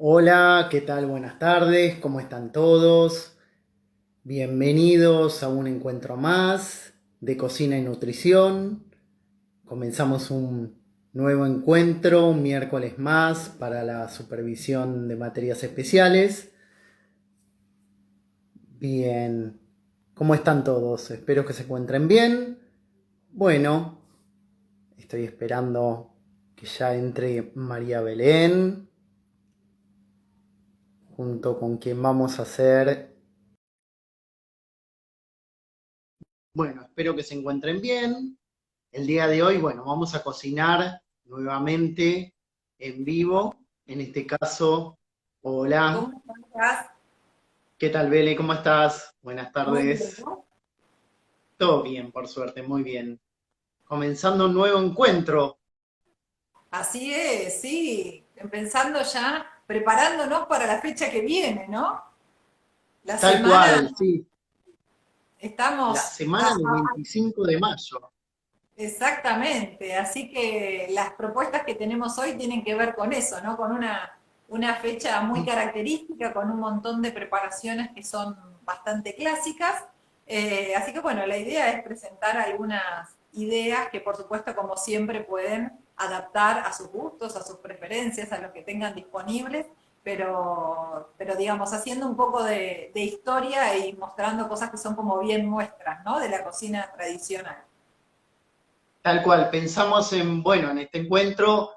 Hola, ¿qué tal? Buenas tardes, ¿cómo están todos? Bienvenidos a un encuentro más de cocina y nutrición. Comenzamos un nuevo encuentro, un miércoles más para la supervisión de materias especiales. Bien, ¿cómo están todos? Espero que se encuentren bien. Bueno, estoy esperando que ya entre María Belén, junto con quien vamos a hacer. Bueno, espero que se encuentren bien. El día de hoy, bueno, vamos a cocinar nuevamente en vivo. En este caso, hola, ¿Cómo estás? ¿qué tal, Bele? ¿Cómo estás? Buenas Muy bien, tardes. ¿no? Todo bien, por suerte, muy bien. Comenzando un nuevo encuentro, Así es, sí. Pensando ya, preparándonos para la fecha que viene, ¿no? La tal semana, cual, sí, la estamos semana del 25 de mayo. exactamente. Así que las propuestas que tenemos hoy tienen que ver con eso, ¿no? Con una fecha muy característica, con un montón de preparaciones que son bastante clásicas. Así que bueno, la idea es presentar algunas ideas que por supuesto, como siempre, pueden adaptar a sus gustos, a sus preferencias, a los que tengan disponibles, pero digamos, haciendo un poco de historia y mostrando cosas que son como bien nuestras, ¿no? De la cocina tradicional. Tal cual, pensamos en, bueno, en este encuentro,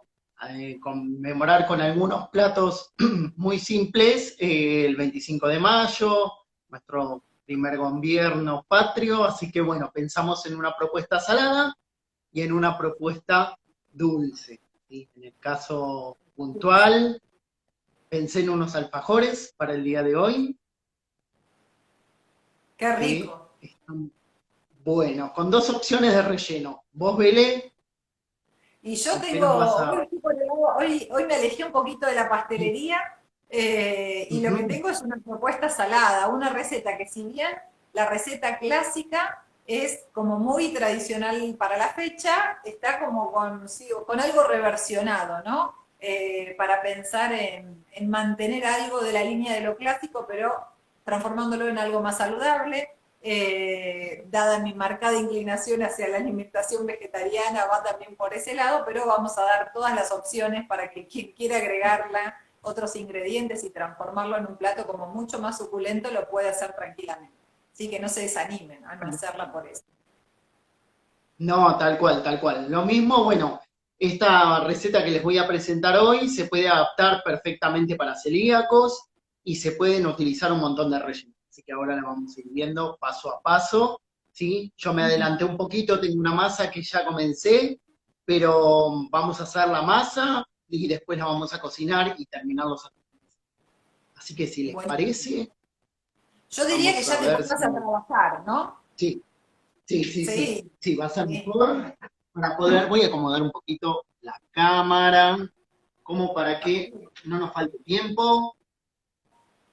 conmemorar con algunos platos muy simples el 25 de mayo, nuestro primer gobierno patrio, así que bueno, pensamos en una propuesta salada y en una propuesta dulce. ¿Sí? En el caso puntual, pensé en unos alfajores para el día de hoy, Qué que rico. están buenos, con dos opciones de relleno. Vos, Belé, Y yo ¿con qué nos vas tengo, a...? hoy me alejé un poquito de la pastelería y lo que Ujú. tengo es una propuesta salada, una receta que si bien la receta clásica es como muy tradicional para la fecha, está como con, sí, con algo reversionado, ¿no? Para pensar en mantener algo de la línea de lo clásico, pero transformándolo en algo más saludable. Dada mi marcada inclinación hacia la alimentación vegetariana, va también por ese lado, pero vamos a dar todas las opciones para que quien quiera agregarla otros ingredientes y transformarlo en un plato como mucho más suculento lo puede hacer tranquilamente. Así que no se desanimen a no hacerla por eso. No, tal cual, tal cual. Lo mismo, bueno, esta receta que les voy a presentar hoy se puede adaptar perfectamente para celíacos y se pueden utilizar un montón de rellenos. Así que ahora la vamos a ir viendo paso a paso, ¿sí? Yo me adelanté un poquito, tengo una masa que ya comencé, pero vamos a hacer la masa y después la vamos a cocinar y terminar los alfajores. Así que si les Bueno, parece, yo diría que vamos a ya te ver pongas a si... trabajar, ¿no? Sí, sí, sí, sí, Sí, sí, va a ser sí, mejor para poder, voy a acomodar un poquito la cámara, como para que no nos falte tiempo.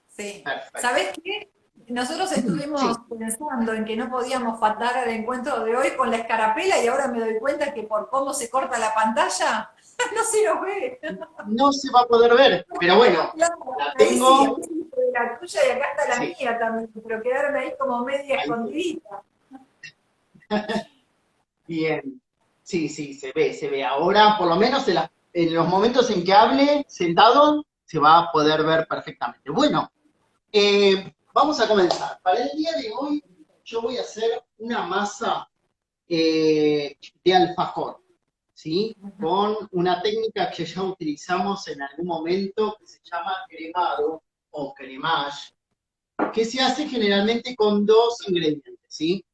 sí. Perfecto. ¿Sabés qué? Nosotros estuvimos Sí, pensando en que no podíamos faltar al encuentro de hoy con la escarapela y ahora me doy cuenta que por cómo se corta la pantalla, no se los ve. no se va a poder ver, pero bueno, Claro, la ahí sí, ahí tengo, sí se ve la tuya y acá está la sí, mía también, pero quedaron ahí como media ahí se ve. escondidita. Bien, sí, sí, se ve. Ahora, por lo menos en los momentos en que hable sentado, se va a poder ver perfectamente. Bueno, vamos a comenzar. Para el día de hoy, yo voy a hacer una masa de alfajor, ¿sí? Con una técnica que ya utilizamos en algún momento que se llama cremado o cremage, que se hace generalmente con dos ingredientes, ¿sí?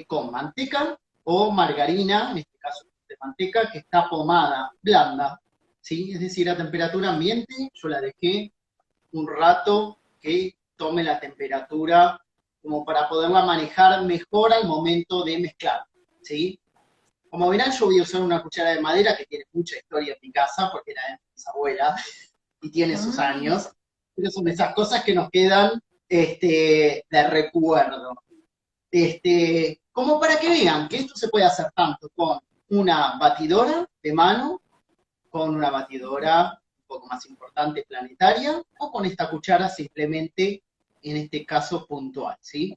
Con manteca o margarina, en este caso de manteca, que está pomada, blanda, ¿sí? Es decir, a temperatura ambiente, yo la dejé un rato que tome la temperatura como para poderla manejar mejor al momento de mezclar, ¿sí? Como verán, yo voy a usar una cuchara de madera que tiene mucha historia en mi casa, porque era de mi bisabuela y tiene sus Mm, años, pero son esas cosas que nos quedan de recuerdo. Como para que vean que esto se puede hacer tanto con una batidora de mano, con una batidora poco más importante, planetaria, o con esta cuchara simplemente, en este caso puntual, ¿sí?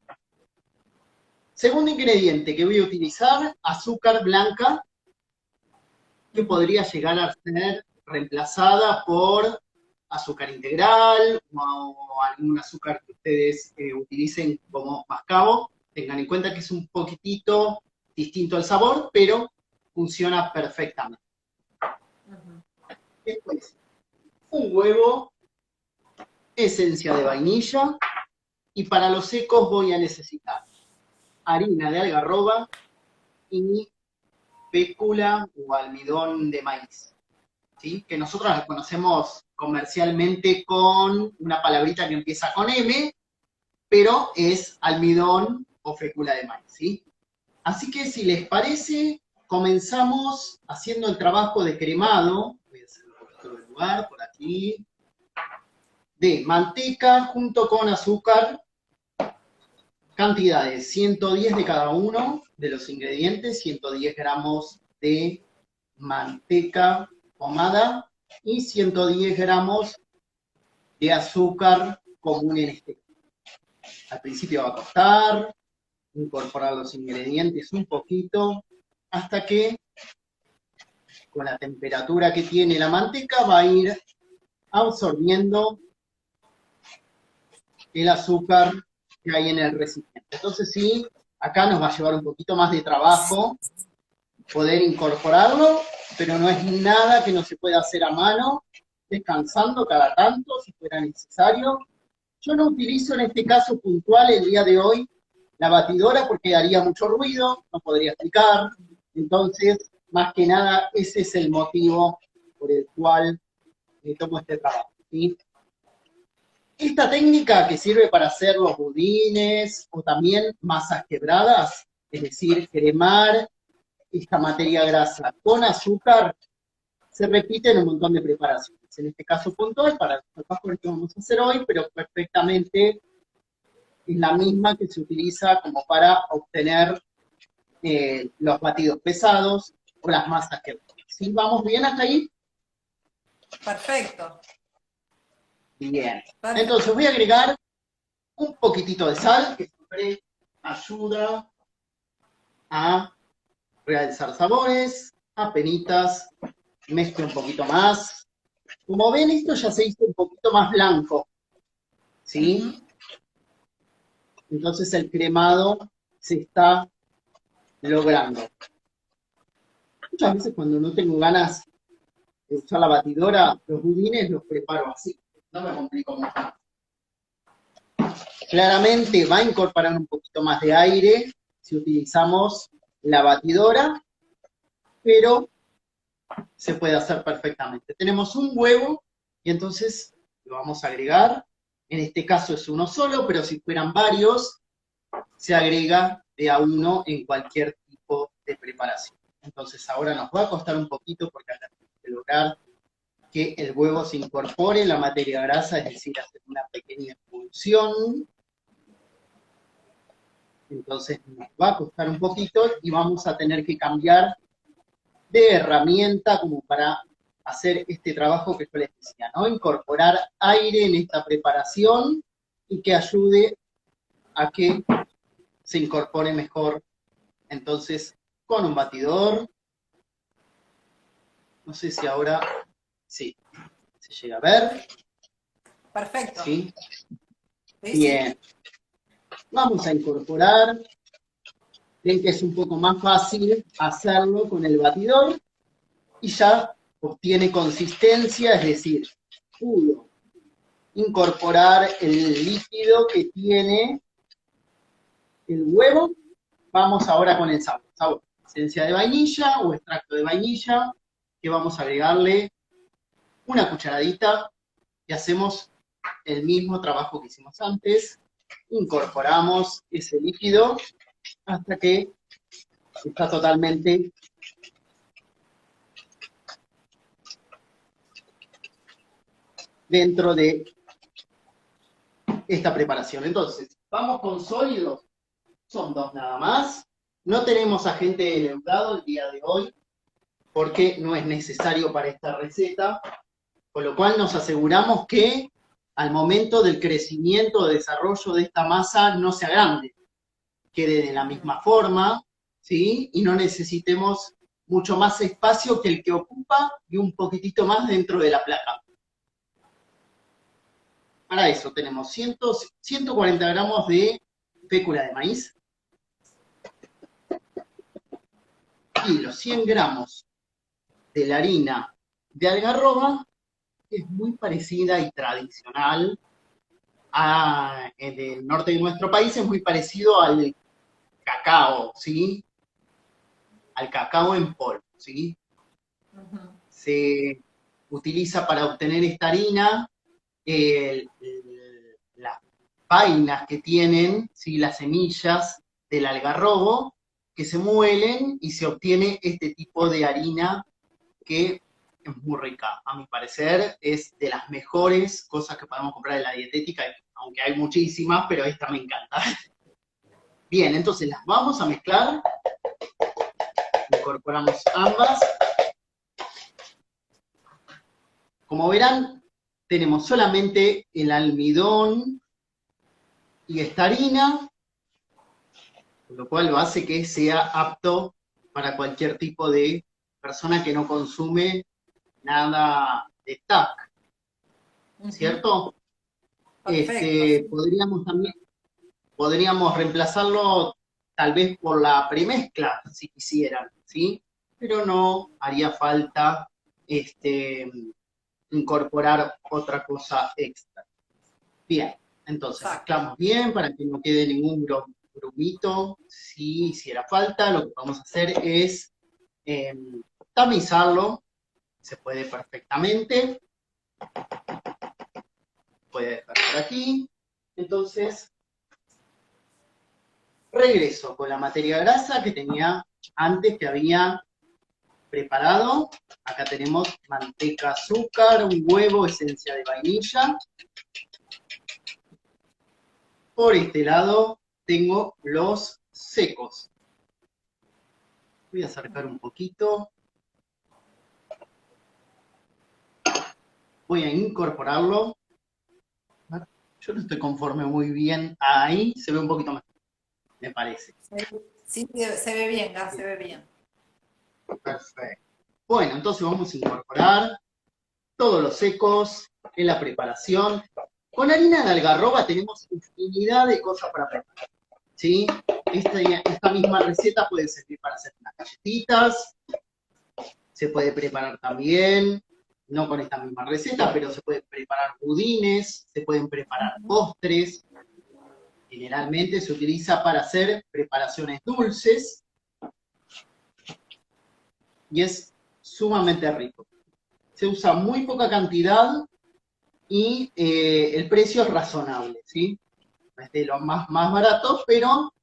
Segundo ingrediente que voy a utilizar, azúcar blanca, que podría llegar a ser reemplazada por azúcar integral o algún azúcar que ustedes utilicen como mascabo. Tengan en cuenta que es un poquitito distinto el sabor, pero funciona perfectamente. Después, un huevo, esencia de vainilla, y para los secos voy a necesitar harina de algarroba y fécula o almidón de maíz, ¿sí? Que nosotros la conocemos comercialmente con una palabrita que empieza con M, pero es almidón o fécula de maíz, ¿sí? Así que si les parece, comenzamos haciendo el trabajo de cremado. Voy a hacer un poquito de lugar por aquí. De manteca junto con azúcar, cantidades 110 de cada uno de los ingredientes, 110 gramos de manteca ahumada y 110 gramos de azúcar común en este caso. Al principio va a costar incorporar los ingredientes un poquito hasta que con la temperatura que tiene la manteca va a ir absorbiendo el azúcar que hay en el recipiente. Entonces sí, acá nos va a llevar un poquito más de trabajo poder incorporarlo, pero no es nada que no se pueda hacer a mano, descansando cada tanto si fuera necesario. Yo no utilizo en este caso puntual el día de hoy la batidora porque haría mucho ruido, no podría explicar, entonces más que nada ese es el motivo por el cual tomo este trabajo, ¿sí? Esta técnica que sirve para hacer los budines o también masas quebradas, es decir, cremar esta materia grasa con azúcar, se repite en un montón de preparaciones. En este caso puntual, para el trabajo que vamos a hacer hoy, pero perfectamente es la misma que se utiliza como para obtener los batidos pesados o las masas quebradas. ¿Sí? ¿Vamos bien hasta ahí? Perfecto. Bien. Entonces voy a agregar un poquitito de sal, que siempre ayuda a realzar sabores, apenitas, mezclo un poquito más. Como ven, esto ya se hizo un poquito más blanco, ¿sí? Entonces el cremado se está logrando. Muchas veces cuando no tengo ganas de usar la batidora, los budines los preparo así, no me complico mucho. Claramente va a incorporar un poquito más de aire si utilizamos la batidora, pero se puede hacer perfectamente. Tenemos un huevo y entonces lo vamos a agregar. En este caso es uno solo, pero si fueran varios, se agrega de a uno en cualquier tipo de preparación. Entonces ahora nos va a costar un poquito porque acá tenemos que lograr que el huevo se incorpore en la materia grasa, es decir, hacer una pequeña función. Entonces nos va a costar un poquito y vamos a tener que cambiar de herramienta como para hacer este trabajo que yo les decía, ¿no? Incorporar aire en esta preparación y que ayude a que se incorpore mejor. Entonces, con un batidor, no sé si ahora, sí, se llega a ver. Perfecto. ¿Sí? ¿Sí? Bien. Vamos a incorporar. Ven que es un poco más fácil hacerlo con el batidor y ya obtiene consistencia, es decir, pudo incorporar el líquido que tiene el huevo. Vamos ahora con el sabor. Sabor, esencia de vainilla o extracto de vainilla, que vamos a agregarle una cucharadita y hacemos el mismo trabajo que hicimos antes. Incorporamos ese líquido hasta que está totalmente dentro de esta preparación. Entonces, vamos con sólidos. Son dos nada más. No tenemos agente enleudado el día de hoy, porque no es necesario para esta receta. Con lo cual nos aseguramos que al momento del crecimiento o desarrollo de esta masa no se agrande, quede de la misma forma, ¿sí? Y no necesitemos mucho más espacio que el que ocupa y un poquitito más dentro de la placa. Para eso tenemos 140 gramos de fécula de maíz y los 100 gramos de la harina de algarroba, que es muy parecida y tradicional en el norte de nuestro país, es muy parecido al cacao, ¿sí? Al cacao en polvo, ¿sí? Se utiliza para obtener esta harina las vainas que tienen, ¿sí? Las semillas del algarrobo, que se muelen y se obtiene este tipo de harina que es muy rica. A mi parecer, es de las mejores cosas que podemos comprar en la dietética, aunque hay muchísimas, pero esta me encanta. Bien, entonces las vamos a mezclar. Incorporamos ambas. Como verán, tenemos solamente el almidón y esta harina, lo cual lo hace que sea apto para cualquier tipo de persona que no consume nada de TAC, ¿cierto? Perfecto. Podríamos reemplazarlo tal vez por la premezcla, si quisieran, ¿sí? Pero no haría falta incorporar otra cosa extra. Bien, entonces Exacto. mezclamos bien para que no quede ningún grumito. Si hiciera falta, lo que vamos a hacer es tamizarlo. Se puede perfectamente. Puede ver por aquí. Entonces, regreso con la materia grasa que tenía antes, que había preparado. Acá tenemos manteca, azúcar, un huevo, esencia de vainilla. Por este lado tengo los secos. Voy a acercar un poquito. Voy a incorporarlo. Yo no estoy conforme muy bien. Ahí se ve un poquito más, me parece. Sí, se ve bien, Gas, se ve bien. Perfecto. Bueno, entonces vamos a incorporar todos los secos en la preparación. Con harina de algarroba tenemos infinidad de cosas para preparar, ¿sí? Esta misma receta puede servir para hacer unas galletitas, se puede preparar también, no con esta misma receta, pero se pueden preparar budines, se pueden preparar postres. Generalmente se utiliza para hacer preparaciones dulces y es sumamente rico. Se usa muy poca cantidad y el precio es razonable, ¿sí? No es de los más baratos, pero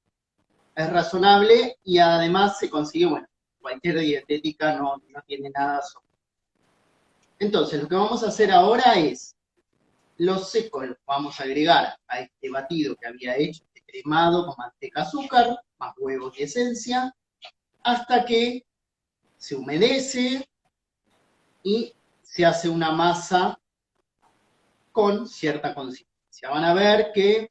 es razonable y además se consigue, bueno, cualquier dietética no tiene nada sobre. Entonces, lo que vamos a hacer ahora es, los secos los vamos a agregar a este batido que había hecho, este cremado con manteca, azúcar, más huevos y esencia, hasta que se humedece y se hace una masa con cierta consistencia. Van a ver que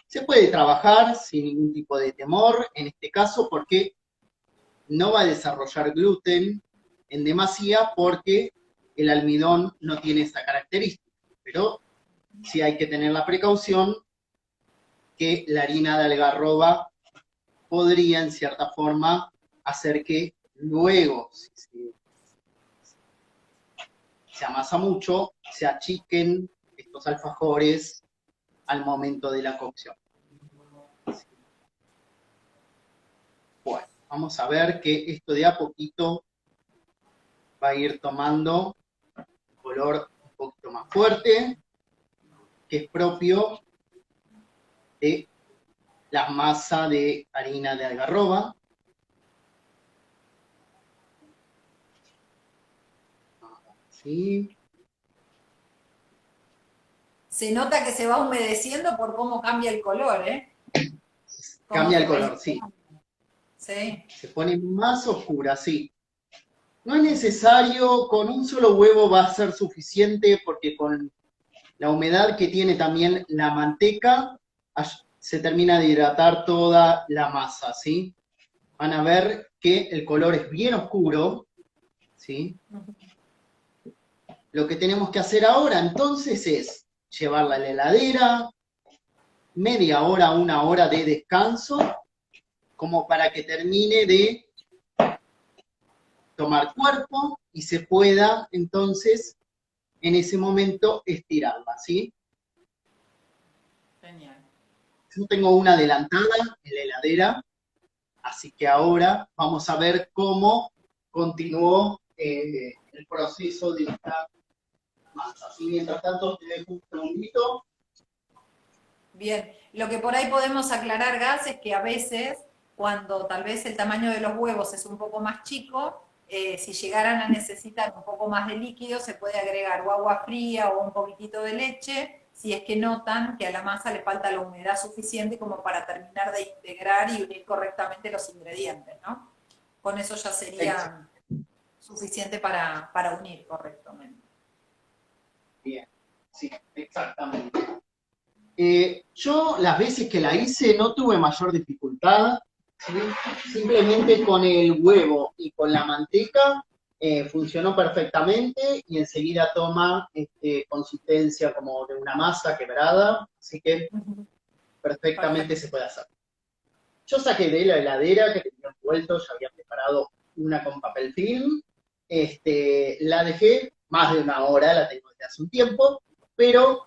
se puede trabajar sin ningún tipo de temor, en este caso porque no va a desarrollar gluten en demasía porque el almidón no tiene esa característica, pero sí hay que tener la precaución que la harina de algarroba podría en cierta forma hacer que luego, si se amasa mucho, se achiquen estos alfajores al momento de la cocción. Bueno, vamos a ver que esto de a poquito va a ir tomando color un poquito más fuerte, que es propio de la masa de harina de algarroba. ¿Sí? Se nota que se va humedeciendo por cómo cambia el color, ¿eh? Cómo Cambia se el va color, sí. incorporando. Sí. Se pone más oscura, sí. No es necesario, con un solo huevo va a ser suficiente porque con la humedad que tiene también la manteca se termina de hidratar toda la masa, ¿sí? Van a ver que el color es bien oscuro, ¿sí? Lo que tenemos que hacer ahora entonces es llevarla a la heladera, media hora, una hora de descanso, como para que termine de tomar cuerpo y se pueda entonces en ese momento estirarla, ¿sí? Genial. Yo tengo una adelantada en la heladera, así que ahora vamos a ver cómo continuó el proceso de esta masa. Así, mientras tanto, te dejo un segundito. Bien, lo que por ahí podemos aclarar, Gas, es que a veces, cuando tal vez el tamaño de los huevos es un poco más chico, si llegaran a necesitar un poco más de líquido, se puede agregar o agua fría o un poquitito de leche, si es que notan que a la masa le falta la humedad suficiente como para terminar de integrar y unir correctamente los ingredientes, ¿no? Con eso ya sería suficiente para unir correctamente. Bien, sí, exactamente. Yo las veces que la hice no tuve mayor dificultad, ¿sí? Simplemente con el huevo y con la manteca funcionó perfectamente y enseguida toma consistencia como de una masa quebrada, así que perfectamente Perfecto. se puede hacer. Yo saqué de la heladera que tenía envuelto, ya había preparado una con papel film, la dejé más de una hora, la tengo desde hace un tiempo, pero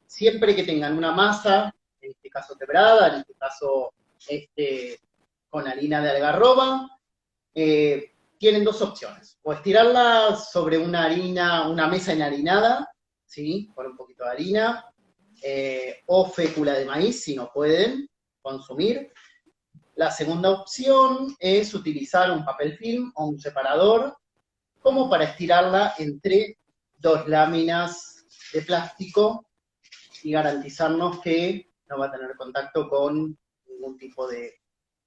siempre que tengan una masa, en este caso quebrada, en este caso con harina de algarroba, tienen dos opciones. O estirarla sobre una mesa enharinada, ¿sí? Con un poquito de harina, o fécula de maíz, si no pueden consumir. La segunda opción es utilizar un papel film o un separador como para estirarla entre dos láminas de plástico y garantizarnos que no va a tener contacto con ningún tipo de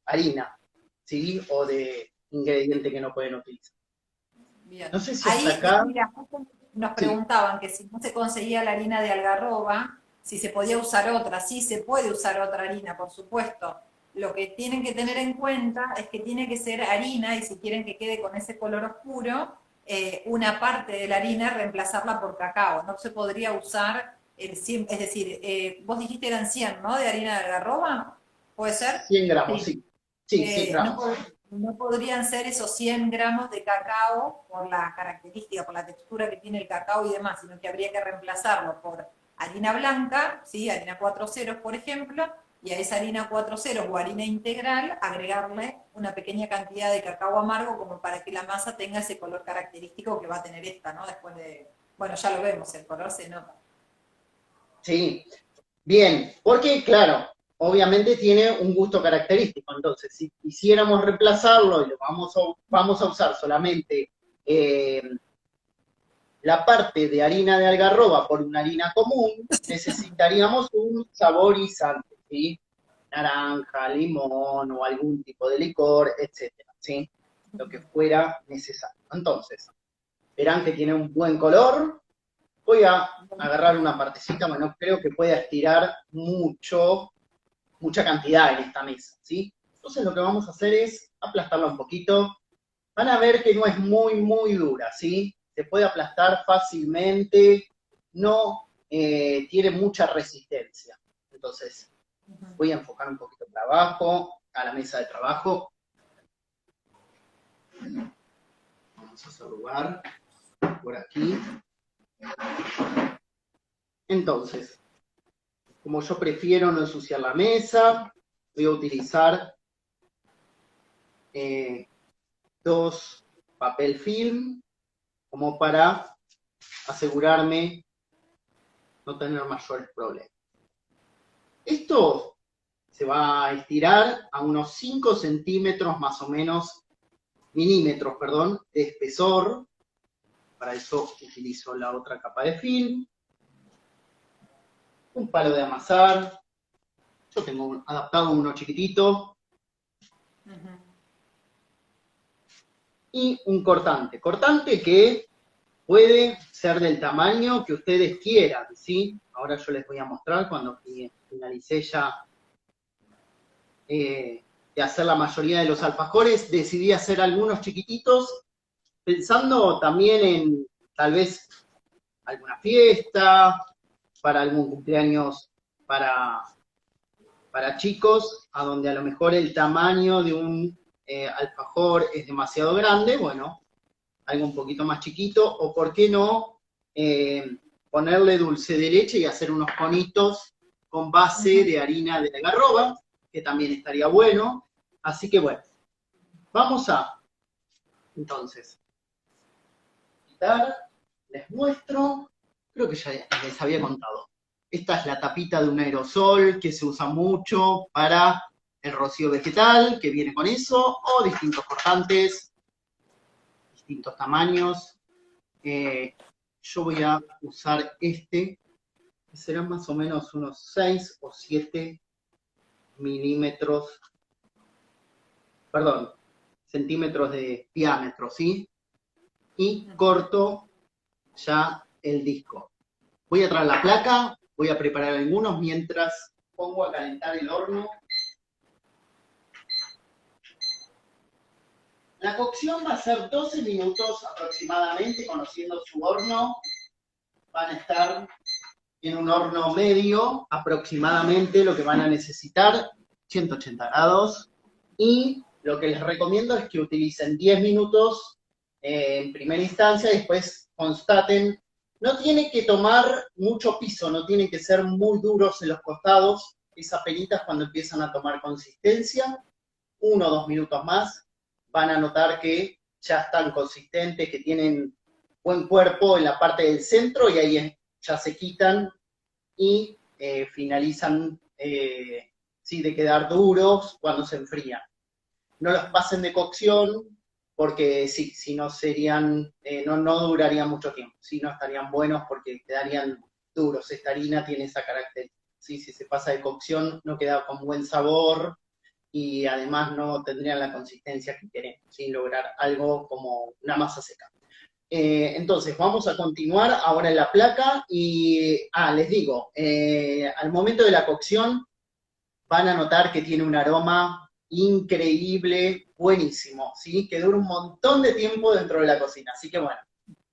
harina, ¿sí? O de ingrediente que no pueden utilizar. Bien. No sé si hasta Ahí, acá, mira, justo nos sí, preguntaban que si no se conseguía la harina de algarroba, si se podía usar otra. Sí, se puede usar otra harina, por supuesto. Lo que tienen que tener en cuenta es que tiene que ser harina y si quieren que quede con ese color oscuro, una parte de la harina reemplazarla por cacao. No se podría usar el 100, es decir, vos dijiste eran 100, ¿no? De harina de algarroba, ¿puede ser? 100 gramos, Sí. sí. Sí, 100 No, gramos. no podrían ser esos 100 gramos de cacao por la característica, por la textura que tiene el cacao y demás, sino que habría que reemplazarlo por harina blanca, ¿sí? Harina 4 ceros, por ejemplo, y a esa harina 4 ceros o harina integral agregarle una pequeña cantidad de cacao amargo como para que la masa tenga ese color característico que va a tener esta, ¿no? Después de, bueno, ya lo vemos, el color se nota. Sí, bien, porque claro, obviamente tiene un gusto característico, entonces si quisiéramos reemplazarlo y lo vamos a usar solamente eh, la parte de harina de algarroba por una harina común, necesitaríamos un saborizante, ¿sí? Naranja, limón o algún tipo de licor, etcétera, ¿sí? Lo que fuera necesario. Entonces, verán que tiene un buen color. Voy a agarrar una partecita, bueno, no creo que pueda estirar mucha cantidad en esta mesa, ¿sí? Entonces lo que vamos a hacer es aplastarla un poquito. Van a ver que no es muy dura, ¿sí? Se puede aplastar fácilmente, no tiene mucha resistencia. Entonces, voy a enfocar un poquito para abajo, a la mesa de trabajo. Vamos a saludar por aquí. Entonces, como yo prefiero no ensuciar la mesa, voy a utilizar dos papel film como para asegurarme no tener mayores problemas. Esto se va a estirar a unos 5 centímetros más o menos, milímetros, perdón, de espesor. Para eso utilizo la otra capa de film. Un palo de amasar. Yo tengo adaptado uno chiquitito. y un cortante. Cortante que puede ser del tamaño que ustedes quieran, ¿sí? Ahora yo les voy a mostrar cuando finalicé ya de hacer la mayoría de los alfajores, decidí hacer algunos chiquititos, pensando también en tal vez alguna fiesta, para algún cumpleaños para, para chicos, a donde a lo mejor el tamaño de un alfajor es demasiado grande, bueno, algo un poquito más chiquito, o por qué no ponerle dulce de leche y hacer unos conitos con base de harina de algarroba, que también estaría bueno. Así que bueno, vamos a, entonces, quitar, les muestro, creo que ya les había contado. Esta es la tapita de un aerosol que se usa mucho para el rocío vegetal, que viene con eso, o distintos cortantes, distintos tamaños. Yo voy a usar este, que serán más o menos unos 6 o 7 milímetros, perdón, centímetros de diámetro, ¿sí? Y corto ya el disco. Voy a traer la placa, voy a preparar algunos mientras pongo a calentar el horno. La cocción va a ser 12 minutos aproximadamente, conociendo su horno. Van a estar en un horno medio, aproximadamente lo que van a necesitar, 180 grados. Y lo que les recomiendo es que utilicen 10 minutos en primera instancia, y después constaten. No tiene que tomar mucho piso, no tienen que ser muy duros en los costados. Esas pelitas cuando empiezan a tomar consistencia, 1 o 2 minutos más, van a notar que ya están consistentes, que tienen buen cuerpo en la parte del centro, y ahí ya se quitan y finalizan sí, de quedar duros cuando se enfrían. No los pasen de cocción, porque sí, si no serían, no durarían mucho tiempo, si no estarían buenos porque quedarían duros. Esta harina tiene esa característica, ¿sí? Si se pasa de cocción no queda con buen sabor, y además no tendrían la consistencia que queremos, sin lograr algo como una masa seca. Entonces, vamos a continuar ahora en la placa y, les digo, al momento de la cocción van a notar que tiene un aroma increíble, buenísimo, ¿sí? Que dura un montón de tiempo dentro de la cocina. Así que bueno,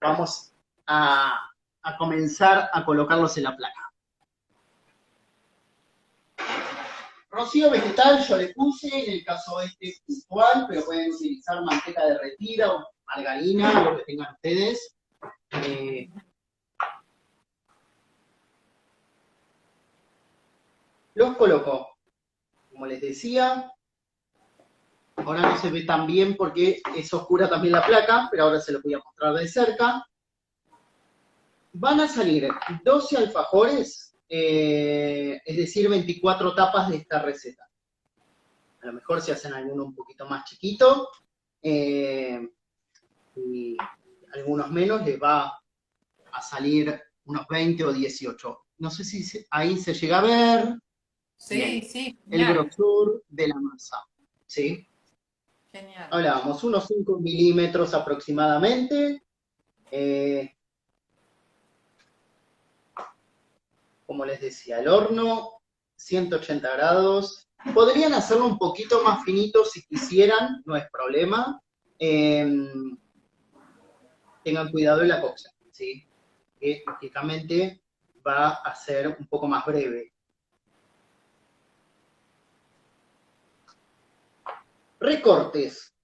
vamos a comenzar a colocarlos en la placa. Rocío vegetal yo le puse, en el caso este puntual, pero pueden utilizar manteca derretida o margarina, lo que tengan ustedes. Los coloco, como les decía. Ahora no se ve tan bien porque es oscura también la placa, pero ahora se los voy a mostrar de cerca. Van a salir 12 alfajores, es decir, 24 tapas de esta receta. A lo mejor se hacen alguno un poquito más chiquito, y algunos menos, les va a salir unos 20 o 18. No sé si ahí se llega a ver. Sí, bien, sí, el genial. grosor de la masa, ¿sí? Genial. Hablábamos unos 5 milímetros aproximadamente. Como les decía, el horno, 180 grados. Podrían hacerlo un poquito más finito si quisieran, no es problema. Tengan cuidado en la cocción, ¿sí? Que lógicamente va a ser un poco más breve. Recortes.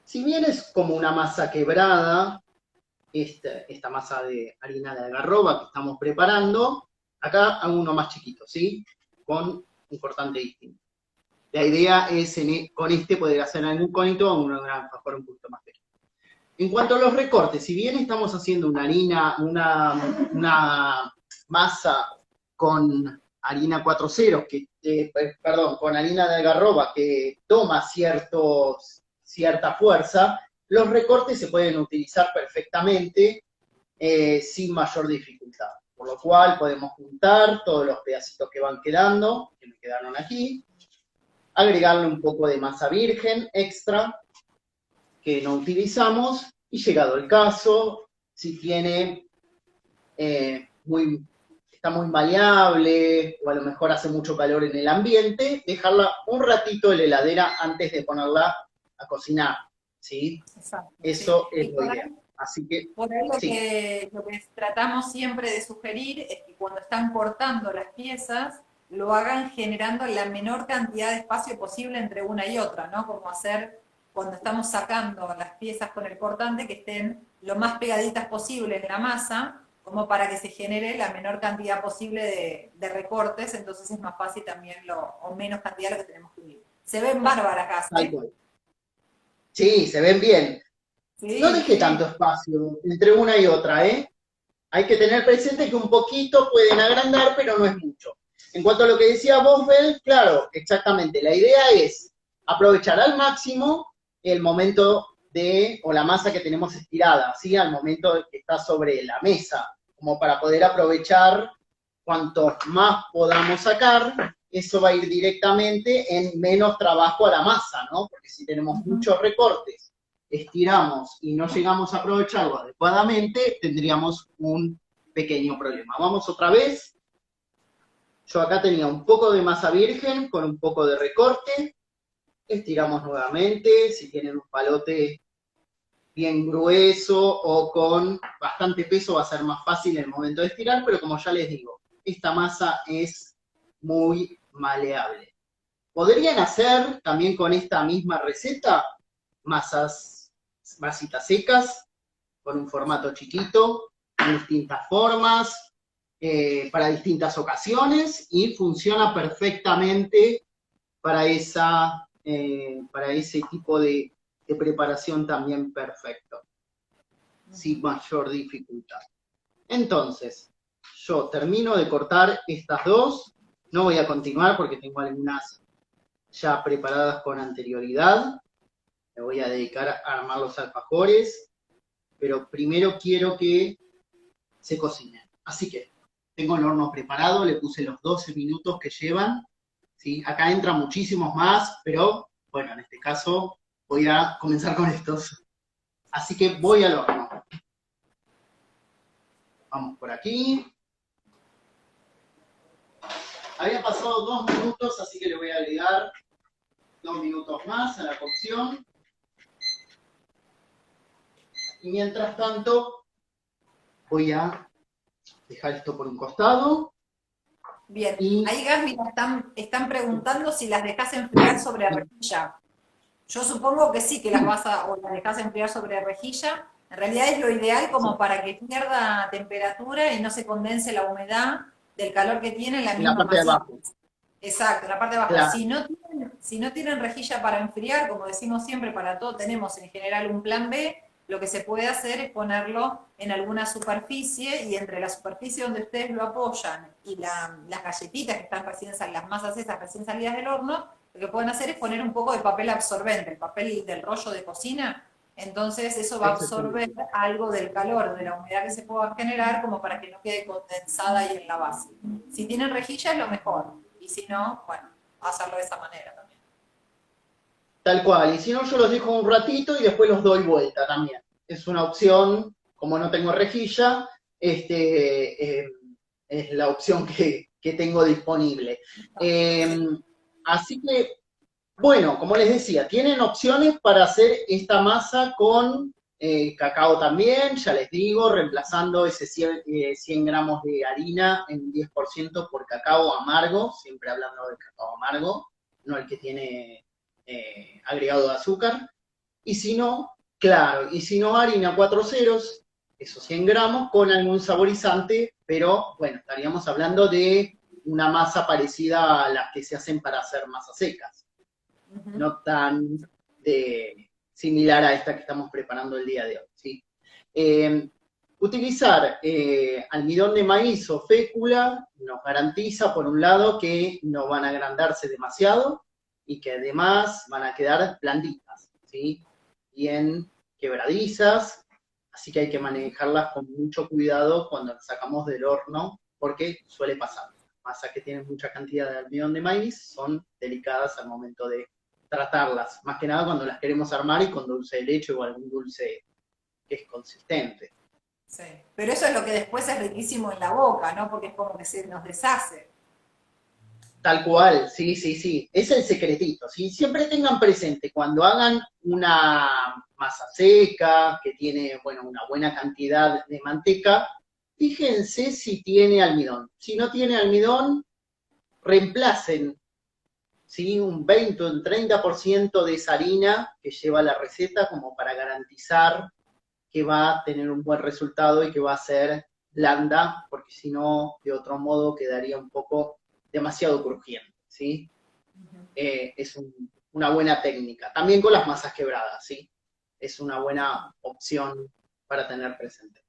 Si bien es como una masa quebrada, esta masa de harina de algarroba que estamos preparando, acá hago uno más chiquito, ¿sí? Con un cortante distinto. La idea es con este poder hacer algún conito o un alfajor un poquito más pequeño. En cuanto a los recortes, si bien estamos haciendo una harina, una masa con harina 4 ceros, con harina de algarroba que toma cierta fuerza, los recortes se pueden utilizar perfectamente sin mayor dificultad. Por lo cual podemos juntar todos los pedacitos que van quedando, que me quedaron aquí, agregarle un poco de masa virgen extra, que no utilizamos, y llegado el caso, si tiene está muy maleable, o a lo mejor hace mucho calor en el ambiente, dejarla un ratito en la heladera antes de ponerla a cocinar, ¿sí? Exacto, sí. Eso es Y lo por ideal. ahí, Así que, por ahí sí, lo que tratamos siempre de sugerir es que cuando están cortando las piezas, lo hagan generando la menor cantidad de espacio posible entre una y otra, ¿no? Como hacer cuando estamos sacando las piezas con el cortante que estén lo más pegaditas posible en la masa, como para que se genere la menor cantidad posible de recortes, entonces es más fácil también o menos cantidad lo que tenemos que unir. Se ven bárbaras acá, tal ¿eh? cual. Sí, se ven bien. No Sí, deje tanto sí. espacio entre una y otra, ¿eh? Hay que tener presente que un poquito pueden agrandar, pero no es mucho. En cuanto a lo que decía Boswell, claro, exactamente. La idea es aprovechar al máximo el momento o la masa que tenemos estirada, ¿sí? Al momento que está sobre la mesa, como para poder aprovechar cuanto más podamos sacar, eso va a ir directamente en menos trabajo a la masa, ¿no? Porque si tenemos Ujú. muchos recortes, estiramos y no llegamos a aprovecharlo adecuadamente, tendríamos un pequeño problema. Vamos otra vez. Yo acá tenía un poco de masa virgen con un poco de recorte. Estiramos nuevamente. Si tienen un palote bien grueso o con bastante peso va a ser más fácil en el momento de estirar, pero como ya les digo, esta masa es muy maleable. Podrían hacer también con esta misma receta masitas secas con un formato chiquito, en distintas formas, para distintas ocasiones y funciona perfectamente para ese tipo de preparación también perfecto, sin mayor dificultad. Entonces, yo termino de cortar estas dos, no voy a continuar porque tengo algunas ya preparadas con anterioridad, me voy a dedicar a armar los alfajores, pero primero quiero que se cocinen. Así que tengo el horno preparado, le puse los 12 minutos que llevan, ¿sí? Acá entran muchísimos más, pero bueno, en este caso voy a comenzar con estos. Así que voy al horno. Vamos por aquí. Había pasado 2 minutos, así que le voy a agregar 2 minutos más a la cocción. Y mientras tanto, voy a dejar esto por un costado. Bien, Y ahí Gas, mira, están preguntando si las dejas enfriar sobre rejilla. Yo supongo que sí, que las vas a, o las dejas enfriar sobre rejilla. En realidad es lo ideal como para que pierda temperatura y no se condense la humedad del calor que tiene en la en la misma parte de masita. abajo. Exacto, en la parte de abajo. Claro, Si no tienen rejilla para enfriar, como decimos siempre, para todo tenemos en general un plan B, lo que se puede hacer es ponerlo en alguna superficie y entre la superficie donde ustedes lo apoyan y las galletitas que están recién salidas, las masas esas recién salidas del horno, lo que pueden hacer es poner un poco de papel absorbente, el papel del rollo de cocina, entonces eso va a absorber exactamente. algo del calor, de la humedad que se pueda generar, como para que no quede condensada ahí en la base. Si tienen rejilla es lo mejor, y si no, bueno, hacerlo de esa manera también. Tal cual. Y si no, yo los dejo un ratito y después los doy vuelta también. Es una opción, como no tengo rejilla, es la opción que tengo disponible. Sí. Así que, bueno, como les decía, tienen opciones para hacer esta masa con cacao también, ya les digo, reemplazando ese 100 gramos de harina en un 10% por cacao amargo, siempre hablando del cacao amargo, no el que tiene agregado de azúcar. Y si no, claro, y si no, harina 4 ceros, esos 100 gramos, con algún saborizante, pero bueno, estaríamos hablando de una masa parecida a las que se hacen para hacer masas secas, Ujú. no tan similar a esta que estamos preparando el día de hoy. ¿Sí? Utilizar almidón de maíz o fécula nos garantiza, por un lado, que no van a agrandarse demasiado y que además van a quedar blanditas, ¿sí? Bien quebradizas, así que hay que manejarlas con mucho cuidado cuando las sacamos del horno, porque suele pasar. Masas que tienen mucha cantidad de almidón de maíz son delicadas al momento de tratarlas, más que nada cuando las queremos armar y con dulce de leche o algún dulce que es consistente. Sí. Pero eso es lo que después es riquísimo en la boca, ¿no? Porque es como que se nos deshace. Tal cual, sí, sí, sí. Es el secretito, ¿sí? Siempre tengan presente cuando hagan una masa seca, que tiene, bueno, una buena cantidad de manteca, fíjense si tiene almidón. Si no tiene almidón, reemplacen, ¿sí? Un 20 o un 30% de esa harina que lleva la receta como para garantizar que va a tener un buen resultado y que va a ser blanda, porque si no, de otro modo quedaría un poco demasiado crujiente, ¿sí? Es una buena técnica. También con las masas quebradas, ¿sí? Es una buena opción para tener presente.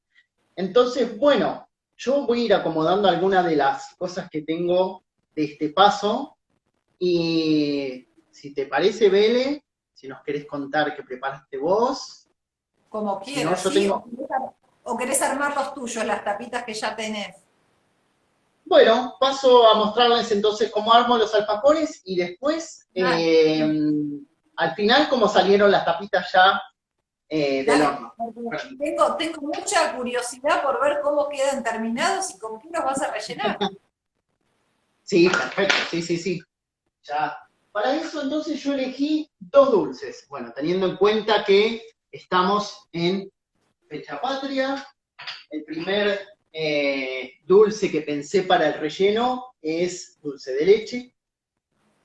Entonces, bueno, yo voy a ir acomodando algunas de las cosas que tengo de este paso y si te parece, Bele, si nos querés contar qué preparaste vos, Como si no, quieras, yo ¿sí? tengo. O querés armar los tuyos, las tapitas que ya tenés. Bueno, paso a mostrarles entonces cómo armo los alfajores y después, Dale, al final, cómo salieron las tapitas ya del dale. horno. Tengo mucha curiosidad por ver cómo quedan terminados y con qué los vas a rellenar. Sí, perfecto, sí, sí, sí. Ya. Para eso entonces yo elegí dos dulces. Bueno, teniendo en cuenta que estamos en fecha patria, el primer dulce que pensé para el relleno es dulce de leche,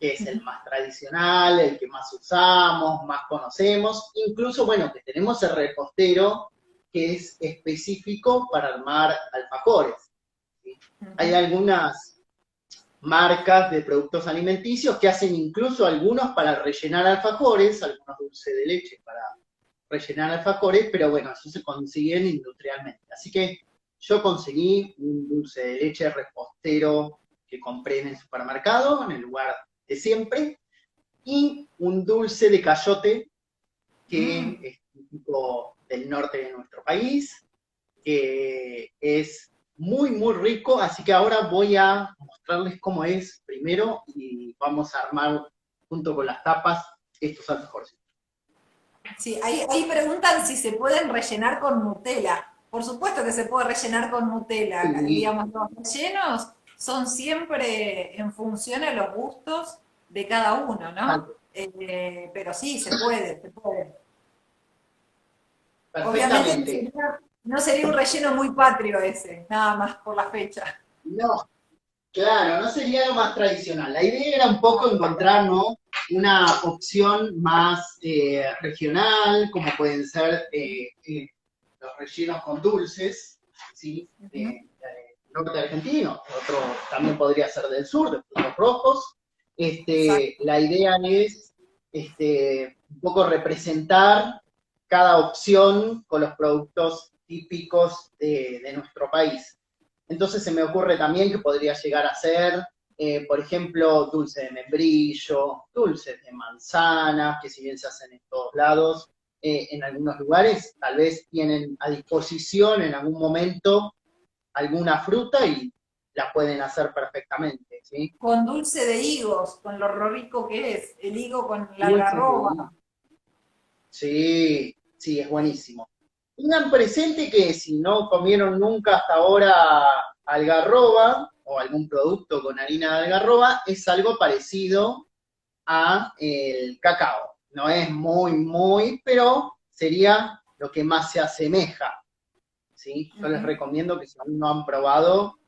que es el más tradicional, el que más usamos, más conocemos. Incluso, bueno, que tenemos el repostero, que es específico para armar alfajores, ¿sí? Hay algunas marcas de productos alimenticios que hacen incluso algunos para rellenar alfajores, algunos dulces de leche para rellenar alfajores, pero bueno, eso se consiguen industrialmente. Así que yo conseguí un dulce de leche repostero que compré en el supermercado, en el lugar de siempre, y un dulce de cayote que Mm. es típico del norte de nuestro país, que es muy, muy rico, así que ahora voy a mostrarles cómo es primero y vamos a armar junto con las tapas estos alfajores. Sí, ahí preguntan si se pueden rellenar con Nutella. Por supuesto que se puede rellenar con Nutella. Sí, Digamos, los rellenos son siempre en función a los gustos de cada uno, ¿no? Pero sí, se puede, se puede. Obviamente perfectamente. no sería un relleno muy patrio ese, nada más por la fecha. No, claro, no sería lo más tradicional. La idea era un poco encontrar, ¿no?, una opción más regional, como pueden ser los rellenos con dulces, ¿sí? Norte argentino, otro también podría ser del sur, de frutos rojos. Exacto. La idea es un poco representar cada opción con los productos típicos de nuestro país. Entonces se me ocurre también que podría llegar a ser, por ejemplo, dulce de membrillo, dulces de manzana, que si bien se hacen en todos lados, en algunos lugares tal vez tienen a disposición en algún momento alguna fruta y la pueden hacer perfectamente, ¿sí? Con dulce de higos, con lo rico que es, el higo con la Dulces de higo. algarroba. Sí, sí, es buenísimo. Tengan presente que si no comieron nunca hasta ahora algarroba o algún producto con harina de algarroba, es algo parecido a el cacao. No es muy, muy, pero sería lo que más se asemeja, ¿sí? Yo les recomiendo que si aún no han probado,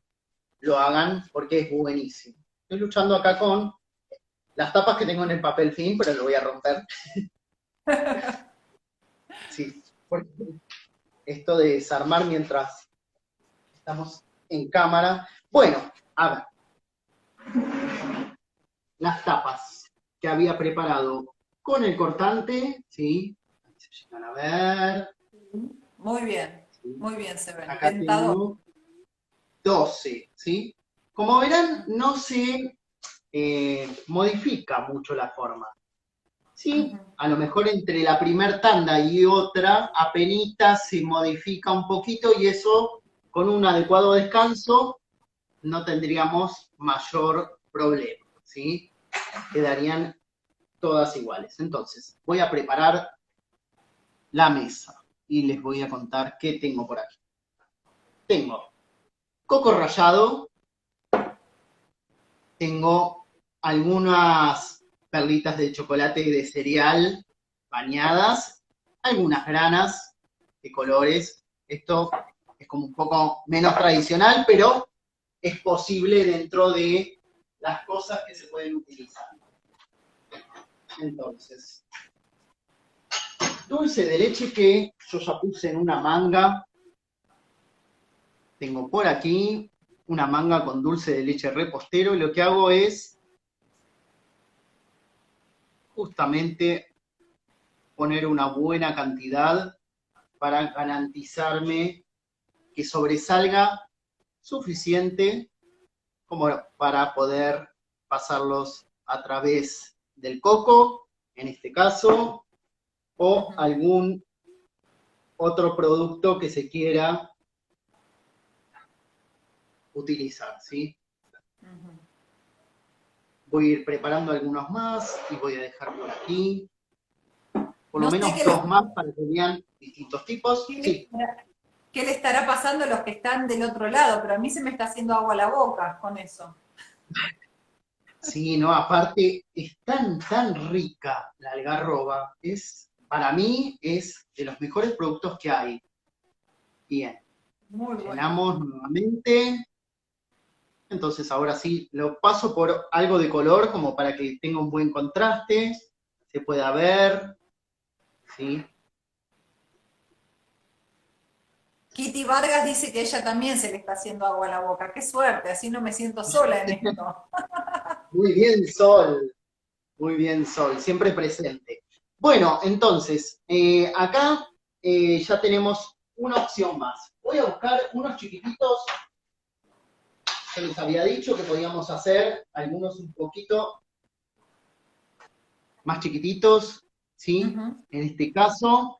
lo hagan porque es buenísimo. Estoy luchando acá con las tapas que tengo en el papel film, pero lo voy a romper. Sí, porque esto de desarmar mientras estamos en cámara. Bueno, a ver, las tapas que había preparado con el cortante, ¿sí? Se llegan a ver. ¿Sí? Muy bien se ven, Acá tentador. tengo 12, ¿sí? Como verán, no se modifica mucho la forma. Sí, a lo mejor entre la primer tanda y otra, apenita se modifica un poquito y eso, con un adecuado descanso, no tendríamos mayor problema, ¿sí? Quedarían todas iguales. Entonces, voy a preparar la mesa y les voy a contar qué tengo por aquí. Tengo coco rallado, tengo algunas perlitas de chocolate y de cereal bañadas, algunas granas de colores. Esto es como un poco menos tradicional, pero es posible dentro de las cosas que se pueden utilizar. Entonces, dulce de leche que yo ya puse en una manga. Tengo por aquí una manga con dulce de leche repostero y lo que hago es justamente poner una buena cantidad para garantizarme que sobresalga suficiente como para poder pasarlos a través del coco, en este caso, o algún otro producto que se quiera utilizar, ¿sí? Voy a ir preparando algunos más y voy a dejar por aquí, por lo No sé menos dos más para que vean distintos tipos. Sí. ¿Qué le estará pasando a los que están del otro lado? Pero a mí se me está haciendo agua la boca con eso. Sí, no, aparte es tan rica la algarroba, para mí es de los mejores productos que hay. Bien, Muy bueno. llenamos nuevamente. Entonces ahora sí, lo paso por algo de color como para que tenga un buen contraste, se pueda ver, ¿sí? Kitty Vargas dice que a ella también se le está haciendo agua a la boca. Qué suerte, así no me siento sola en esto. Muy bien Sol, siempre presente. Bueno, entonces, acá ya tenemos una opción más. Voy a buscar unos chiquititos. Yo les había dicho que podíamos hacer algunos un poquito más chiquititos, ¿sí? En este caso,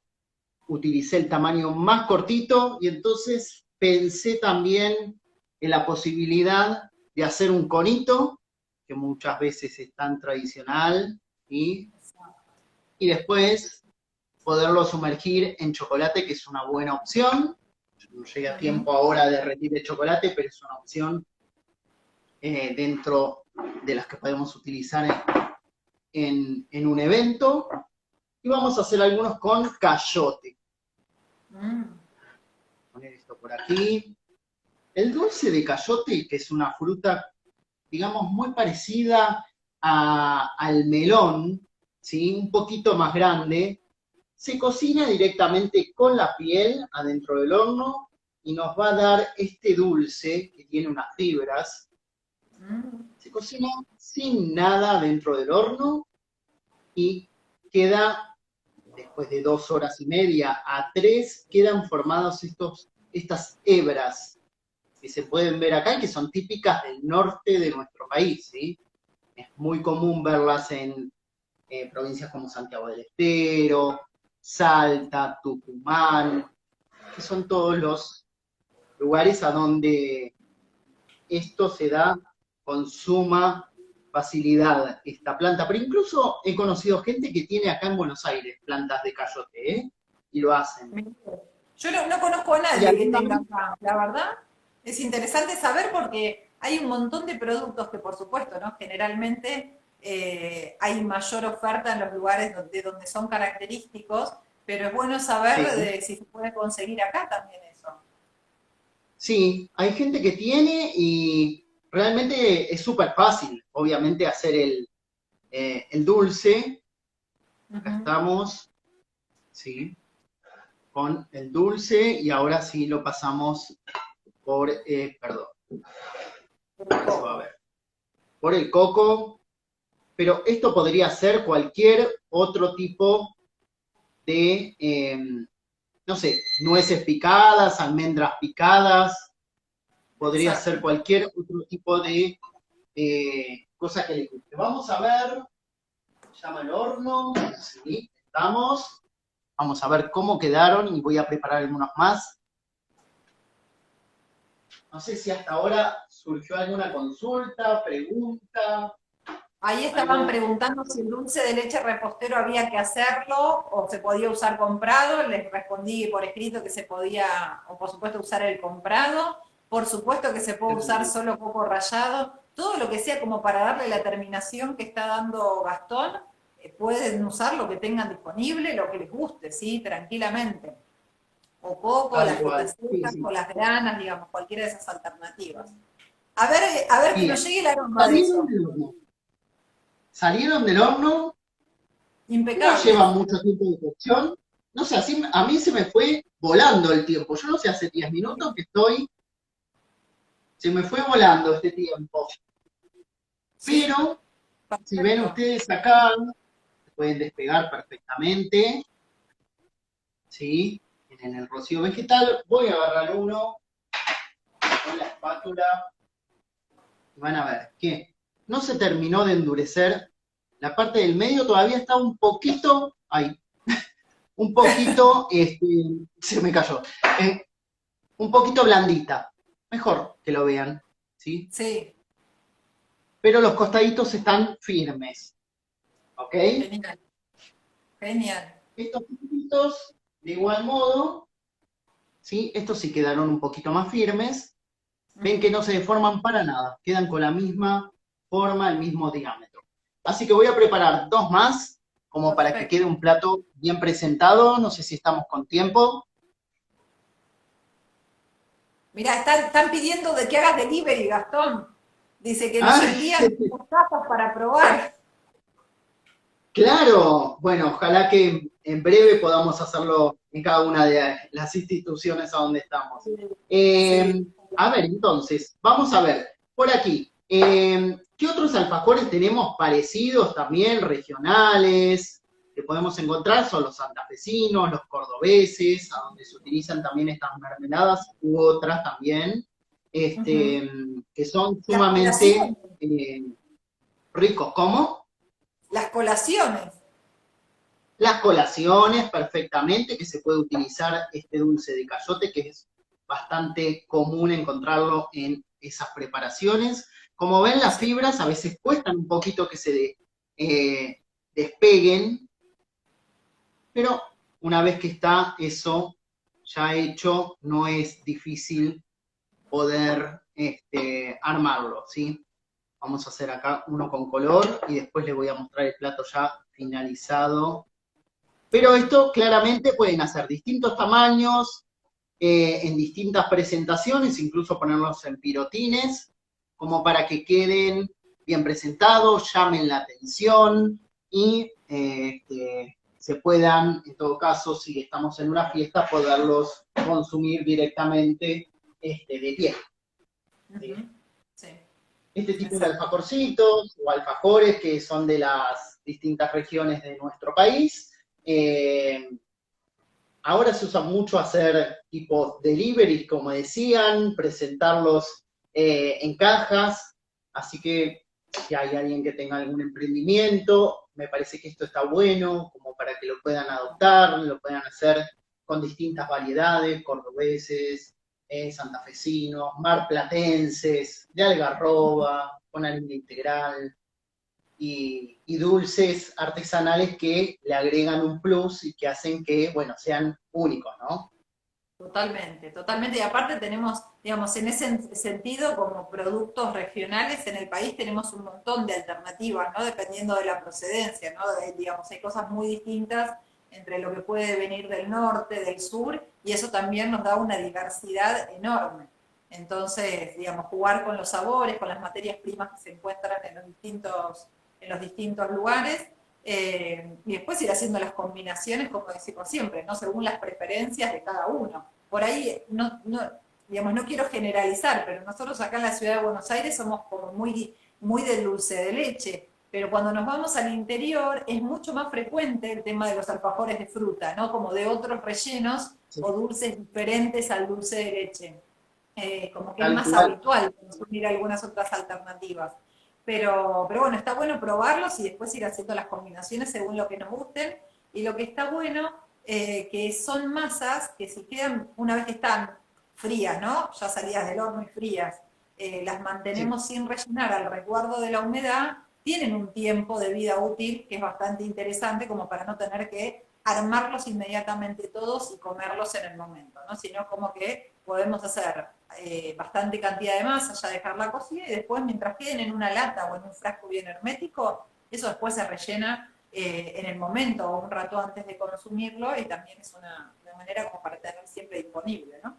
utilicé el tamaño más cortito y entonces pensé también en la posibilidad de hacer un conito, que muchas veces es tan tradicional, ¿sí? Y después poderlo sumergir en chocolate, que es una buena opción. No llega tiempo ahora de derretir el chocolate, pero es una opción dentro de las que podemos utilizar en un evento. Y vamos a hacer algunos con cayote. Poner esto por aquí. El dulce de cayote, que es una fruta, digamos, muy parecida al melón, ¿sí? Un poquito más grande, se cocina directamente con la piel adentro del horno y nos va a dar este dulce que tiene unas fibras. Se cocina sin nada dentro del horno y queda, después de 2 horas y media a 3, quedan formados estas hebras que se pueden ver acá y que son típicas del norte de nuestro país, ¿sí? Es muy común verlas en provincias como Santiago del Estero, Salta, Tucumán, que son todos los lugares a donde esto se da con suma facilidad, esta planta. Pero incluso he conocido gente que tiene acá en Buenos Aires plantas de cayote, ¿eh? Y lo hacen. Yo no conozco a Y nadie que tenga algunos, acá, la verdad. Es interesante saber porque hay un montón de productos que, por supuesto, ¿no? Generalmente hay mayor oferta en los lugares donde son característicos, pero es bueno saber sí, si se puede conseguir acá también eso. sí, hay gente que tiene y realmente es súper fácil, obviamente, hacer el dulce. Acá estamos, sí, con el dulce y ahora sí lo pasamos por, perdón, ahora se va a ver, por el coco, pero esto podría ser cualquier otro tipo de, no sé, nueces picadas, almendras picadas, podría Exacto. ser cualquier otro tipo de cosa que le guste. Vamos a ver, llama el horno, sí, estamos. Vamos a ver cómo quedaron y voy a preparar algunos más. No sé si hasta ahora surgió alguna consulta, pregunta. Ahí estaban preguntando si el dulce de leche repostero había que hacerlo o se podía usar comprado. Les respondí por escrito que se podía, o por supuesto, usar el comprado. Por supuesto que se puede usar solo coco rallado. Todo lo que sea como para darle la terminación que está dando Gastón, pueden usar lo que tengan disponible, lo que les guste, ¿sí? Tranquilamente. O coco, Tal las cual. frutas Sí, secas, sí. o las granas, digamos, cualquiera de esas alternativas. A ver que nos Bien. llegue el aroma de Salieron eso. del horno. Salieron del horno, no Impecables. llevan mucho tiempo de cocción. No sé, así a mí se me fue volando el tiempo. Yo no sé, hace 10 minutos que estoy, se me fue volando este tiempo. Sí, Pero, si ven perfecto. ustedes acá, se pueden despegar perfectamente, ¿sí? En el rocío vegetal, voy a agarrar uno con la espátula y van a ver que no se terminó de endurecer. La parte del medio todavía está un poquito, ahí, un poquito, se me cayó, eh, un poquito blandita. Mejor que lo vean, ¿sí? Sí, Pero los costaditos están firmes, ¿ok? genial, genial. Estos puntitos, de igual modo, ¿sí? Estos sí quedaron un poquito más firmes. Ven que Ujú. no se deforman para nada, quedan con la misma forma, el mismo diámetro. Así que voy a preparar dos más, como para que quede Perfecto. un plato bien presentado. No sé si estamos con tiempo. Mirá, están pidiendo de que hagas delivery, Gastón. Dice que nos Ah, envían sus tapas para probar. claro. Bueno, ojalá que en breve podamos hacerlo en cada una de las instituciones a donde estamos. Sí. A ver, entonces, vamos a ver, por aquí, ¿qué otros alfajores tenemos parecidos también, regionales, que podemos encontrar? Son los santafesinos, los cordobeses, a donde se utilizan también estas mermeladas u otras también, Ujú. que son Las sumamente colaciones, ricos. ¿Cómo? las colaciones. Las colaciones, perfectamente, que se puede utilizar este dulce de cayote, que es bastante común encontrarlo en esas preparaciones. Como ven, las Sí, fibras a veces cuestan un poquito que se despeguen, pero una vez que está eso ya hecho, no es difícil poder armarlo, ¿sí? Vamos a hacer acá uno con color y después les voy a mostrar el plato ya finalizado. Pero esto claramente pueden hacer distintos tamaños, en distintas presentaciones, incluso ponerlos en pirotines, como para que queden bien presentados, llamen la atención y se puedan, en todo caso, si estamos en una fiesta, poderlos consumir directamente de pie. ¿Sí? ujú, sí, Este tipo de exacto. alfajorcitos o alfajores que son de las distintas regiones de nuestro país. Ahora se usa mucho hacer tipo delivery, como decían, presentarlos en cajas, así que si hay alguien que tenga algún emprendimiento, me parece que esto está bueno, como para que lo puedan adoptar, lo puedan hacer con distintas variedades, cordobeses, santafesinos, marplatenses, de algarroba, con harina integral, y dulces artesanales que le agregan un plus y que hacen que, bueno, sean únicos, ¿no? Totalmente, totalmente. Y aparte tenemos, digamos, en ese sentido, como productos regionales en el país tenemos un montón de alternativas, ¿no? Dependiendo de la procedencia, ¿no? Digamos, hay cosas muy distintas entre lo que puede venir del norte, del sur, y eso también nos da una diversidad enorme. Entonces, digamos, jugar con los sabores, con las materias primas que se encuentran en los distintos lugares, y después ir haciendo las combinaciones, como decimos siempre, ¿no? Según las preferencias de cada uno. Por ahí, digamos, no quiero generalizar, pero nosotros acá en la ciudad de Buenos Aires somos como muy del dulce de leche, pero cuando nos vamos al interior es mucho más frecuente el tema de los alfajores de fruta, ¿no? Como de otros rellenos Sí, o dulces diferentes al dulce de leche. Como que es tal más cual. habitual consumir algunas otras alternativas. Pero bueno, está bueno probarlos y después ir haciendo las combinaciones según lo que nos gusten. Y lo que está bueno, que son masas que si quedan, una vez que están frías, ¿no? Ya salidas del horno y frías, las Sí, mantenemos sin rellenar al resguardo de la humedad, tienen un tiempo de vida útil que es bastante interesante como para no tener que armarlos inmediatamente todos y comerlos en el momento, ¿no? Sino como que podemos hacer bastante cantidad de masa, ya dejar la cocida y después mientras queden en una lata o en un frasco bien hermético, eso después se rellena en el momento o un rato antes de consumirlo y también es una manera como para tener siempre disponible, ¿no?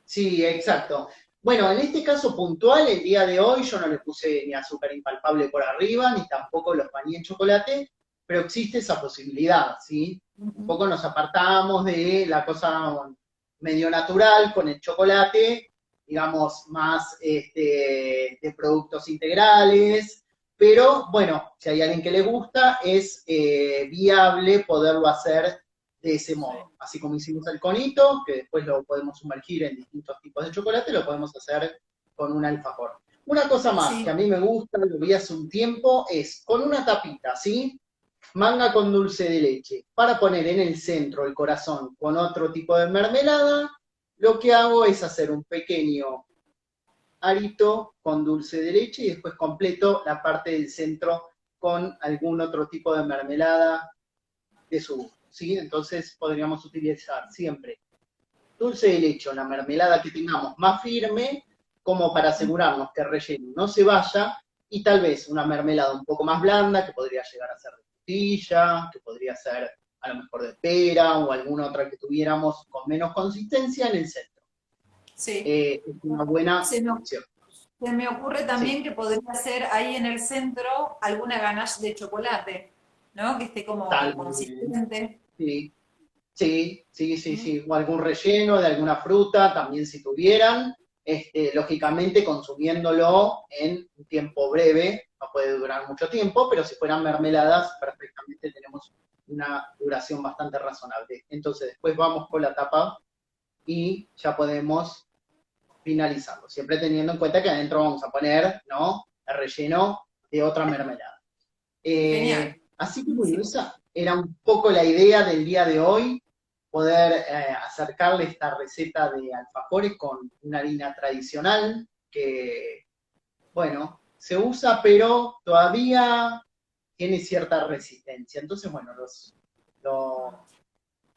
Sí, exacto. Bueno, en este caso puntual, el día de hoy yo no le puse ni azúcar impalpable por arriba, ni tampoco los bañé en chocolate, pero existe esa posibilidad, ¿sí? Un poco nos apartamos de la cosa medio natural con el chocolate, digamos, más de productos integrales, pero bueno, si hay alguien que le gusta, es viable poderlo hacer de ese Sí. modo. Así como hicimos el conito, que después lo podemos sumergir en distintos tipos de chocolate, lo podemos hacer con un alfajor. Una cosa más que a Sí. mí me gusta, lo vi hace un tiempo, es con una tapita, ¿sí? Manga con dulce de leche. Para poner en el centro el corazón con otro tipo de mermelada, lo que hago es hacer un pequeño arito con dulce de leche y después completo la parte del centro con algún otro tipo de mermelada de su gusto, ¿sí? Entonces podríamos utilizar siempre dulce de leche o la mermelada que tengamos más firme, como para asegurarnos que el relleno no se vaya, y tal vez una mermelada un poco más blanda, que podría llegar a ser de frutilla, que podría ser a lo mejor de pera, o alguna otra que tuviéramos con menos consistencia en el centro. Sí. Es una buena Se me, opción. se me ocurre Sí, también que podría ser ahí en el centro alguna ganache de chocolate, ¿no? Que esté como tal vez. consistente. Sí, sí, sí, sí, ¿Mm? sí. O algún relleno de alguna fruta, también si tuvieran. Lógicamente consumiéndolo en un tiempo breve, no puede durar mucho tiempo, pero si fueran mermeladas, perfectamente tenemos una duración bastante razonable. Entonces después vamos con la tapa y ya podemos finalizarlo, siempre teniendo en cuenta que adentro vamos a poner, ¿no?, el relleno de otra mermelada. Genial. Así que bueno, Buenísimo. esa era un poco la idea del día de hoy, poder acercarle esta receta de alfajores con una harina tradicional que, bueno, se usa, pero todavía tiene cierta resistencia. Entonces, bueno,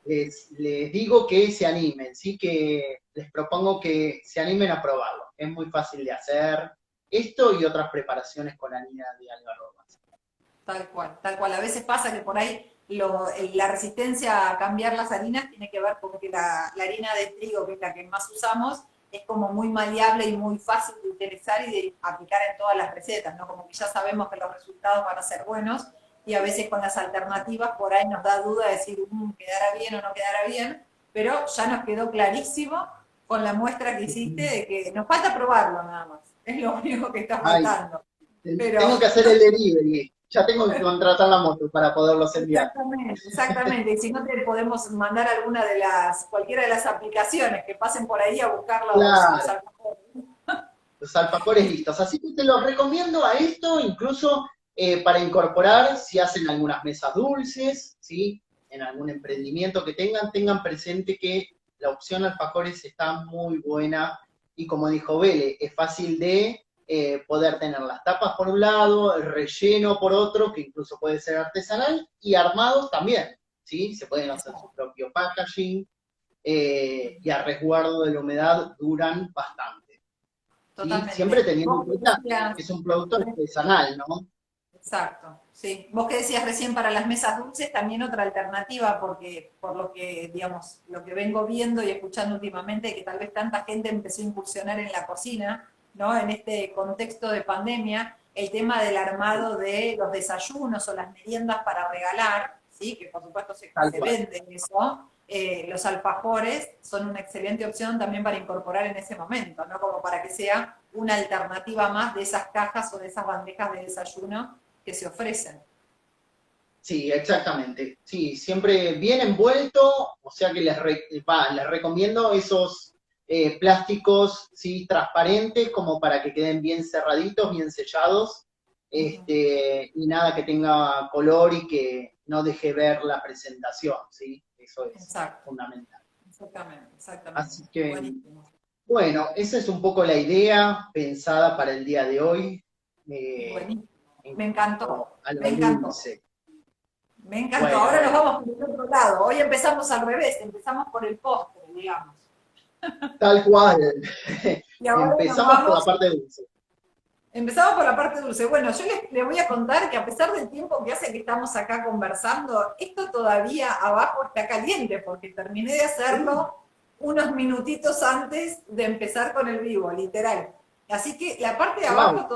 les digo que se animen, ¿sí? Que les propongo que se animen a probarlo. Es muy fácil de hacer esto y otras preparaciones con harina de algarrobas. Tal cual, tal cual. A veces pasa que por ahí la resistencia a cambiar las harinas tiene que ver con que la harina de trigo, que es la que más usamos, es como muy maleable y muy fácil de utilizar y de aplicar en todas las recetas, ¿no? Como que ya sabemos que los resultados van a ser buenos y a veces con las alternativas por ahí nos da duda de decir, ¿quedará bien o no quedará bien? Pero ya nos quedó clarísimo con la muestra que hiciste de que nos falta probarlo nada más. Es lo único que está Ay, faltando. Pero tengo que hacer el delivery. Ya tengo que contratar la moto para poderlos enviar. exactamente, exactamente. Y si no, te podemos mandar alguna de cualquiera de las aplicaciones que pasen por ahí a buscar los Claro, alfajores. los alfajores listos. Así que te los recomiendo a esto, incluso para incorporar si hacen algunas mesas dulces, ¿sí? En algún emprendimiento que tengan presente que la opción alfajores está muy buena y como dijo Vele, es fácil de poder tener las tapas por un lado, el relleno por otro, que incluso puede ser artesanal, y armados también, ¿sí? Se pueden hacer su propio packaging y a resguardo de la humedad duran bastante. ¿Sí? Siempre Totalmente. teniendo en Vos que cuenta decías, que es un producto artesanal, ¿no? exacto, sí. Vos que decías recién para las mesas dulces, también otra alternativa, porque por lo que, digamos, lo que vengo viendo y escuchando últimamente, que tal vez tanta gente empezó a incursionar en la cocina, ¿no? En este contexto de pandemia, el tema del armado de los desayunos o las meriendas para regalar, ¿sí? Que por supuesto Tal se cual. vende eso. Los alfajores son una excelente opción también para incorporar en ese momento, ¿no? Como para que sea una alternativa más de esas cajas o de esas bandejas de desayuno que se ofrecen. Sí, exactamente. Sí, siempre bien envuelto, o sea que les recomiendo esos plásticos, sí, transparentes, como para que queden bien cerraditos, bien sellados, Ujú. y nada que tenga color y que no deje ver la presentación, ¿sí? Eso es Exacto, fundamental. exactamente, exactamente. Así que, Buenísimo. bueno, esa es un poco la idea pensada para el día de hoy. Eh, Buenísimo. Me encantó, a lo me encantó. dulce. Me encantó. Bueno, Ahora nos bueno, vamos por el otro lado. Hoy empezamos al revés, empezamos por el postre, digamos. tal cual. Y ahora nos Empezamos por la vamos. parte dulce. Empezamos por la parte dulce. Bueno, yo les voy a contar que a pesar del tiempo que hace que estamos acá conversando, esto todavía abajo está caliente porque terminé de hacerlo unos minutitos antes de empezar con el vivo, literal. Así que la parte de Wow. abajo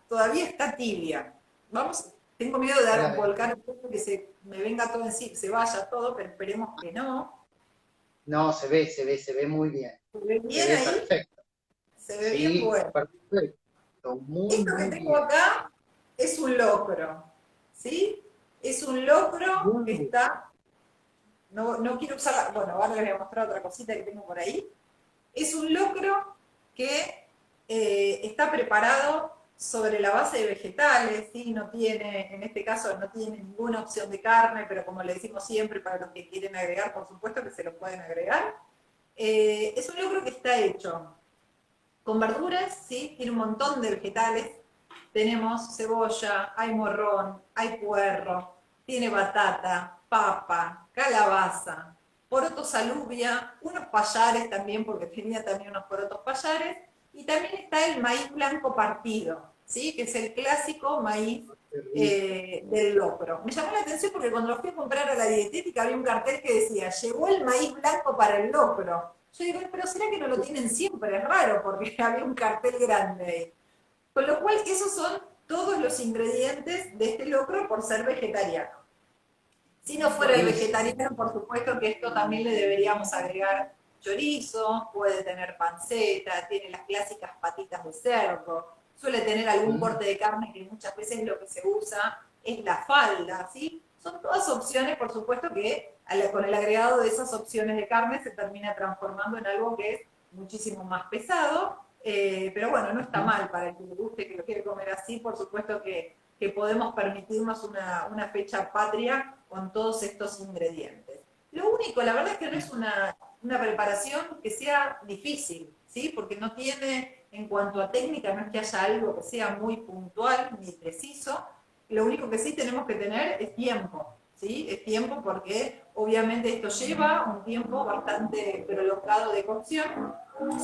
todavía está tibia. Vamos, tengo miedo de dar volcar que se me venga todo en sí, se vaya todo, pero esperemos que no. No, se ve muy bien. ¿Se ve Se bien ve ahí? perfecto. Se ve bien, Sí, bueno. perfecto. Muy, Esto que muy tengo bien. acá es un locro, ¿sí? Es un locro que Wow. está, no quiero usar, bueno, ahora les voy a mostrar otra cosita que tengo por ahí. Es un locro que está preparado sobre la base de vegetales, ¿sí? No tiene, en este caso no tiene ninguna opción de carne, pero como le decimos siempre, para los que quieren agregar, por supuesto que se lo pueden agregar. Es un locro que está hecho con verduras, ¿sí? Tiene un montón de vegetales. Tenemos cebolla, hay morrón, hay puerro, tiene batata, papa, calabaza, porotos alubia, unos payares también, porque tenía también unos porotos payares, y también está el maíz blanco partido, ¿sí? Que es el clásico maíz Qué rico. del locro. Me llamó la atención porque cuando lo fui a comprar a la dietética había un cartel que decía, llegó el maíz blanco para el locro. Yo digo, pero ¿será que no lo tienen siempre? Es raro porque había un cartel grande ahí. Con lo cual, esos son todos los ingredientes de este locro por ser vegetariano. Si no fuera el Buenísimo. vegetariano, por supuesto que esto también le deberíamos agregar chorizo, puede tener panceta, tiene las clásicas patitas de cerdo, suele tener algún Mm, corte de carne que muchas veces lo que se usa es la falda, ¿sí? Son todas opciones, por supuesto que con el agregado de esas opciones de carne se termina transformando en algo que es muchísimo más pesado, pero bueno, no está mm. mal para el que le guste, que lo quiere comer así, por supuesto que podemos permitirnos una fecha patria con todos estos ingredientes. Lo único, la verdad es que no es una preparación que sea difícil, ¿sí? Porque no tiene, en cuanto a técnica, no es que haya algo que sea muy puntual ni preciso. Lo único que sí tenemos que tener es tiempo, ¿sí? Es tiempo porque obviamente esto lleva un tiempo bastante prolongado de cocción,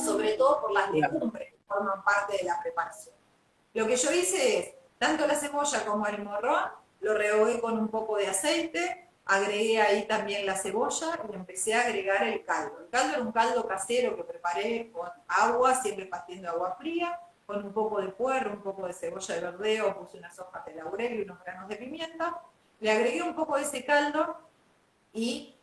sobre todo por las legumbres que forman parte de la preparación. Lo que yo hice es, tanto la cebolla como el morrón, lo rehogué con un poco de aceite, agregué ahí también la cebolla y empecé a agregar el caldo. El caldo era un caldo casero que preparé con agua, siempre partiendo agua fría, con un poco de puerro, un poco de cebolla de verdeo, puse unas hojas de laurel y unos granos de pimienta. Le agregué un poco de ese caldo y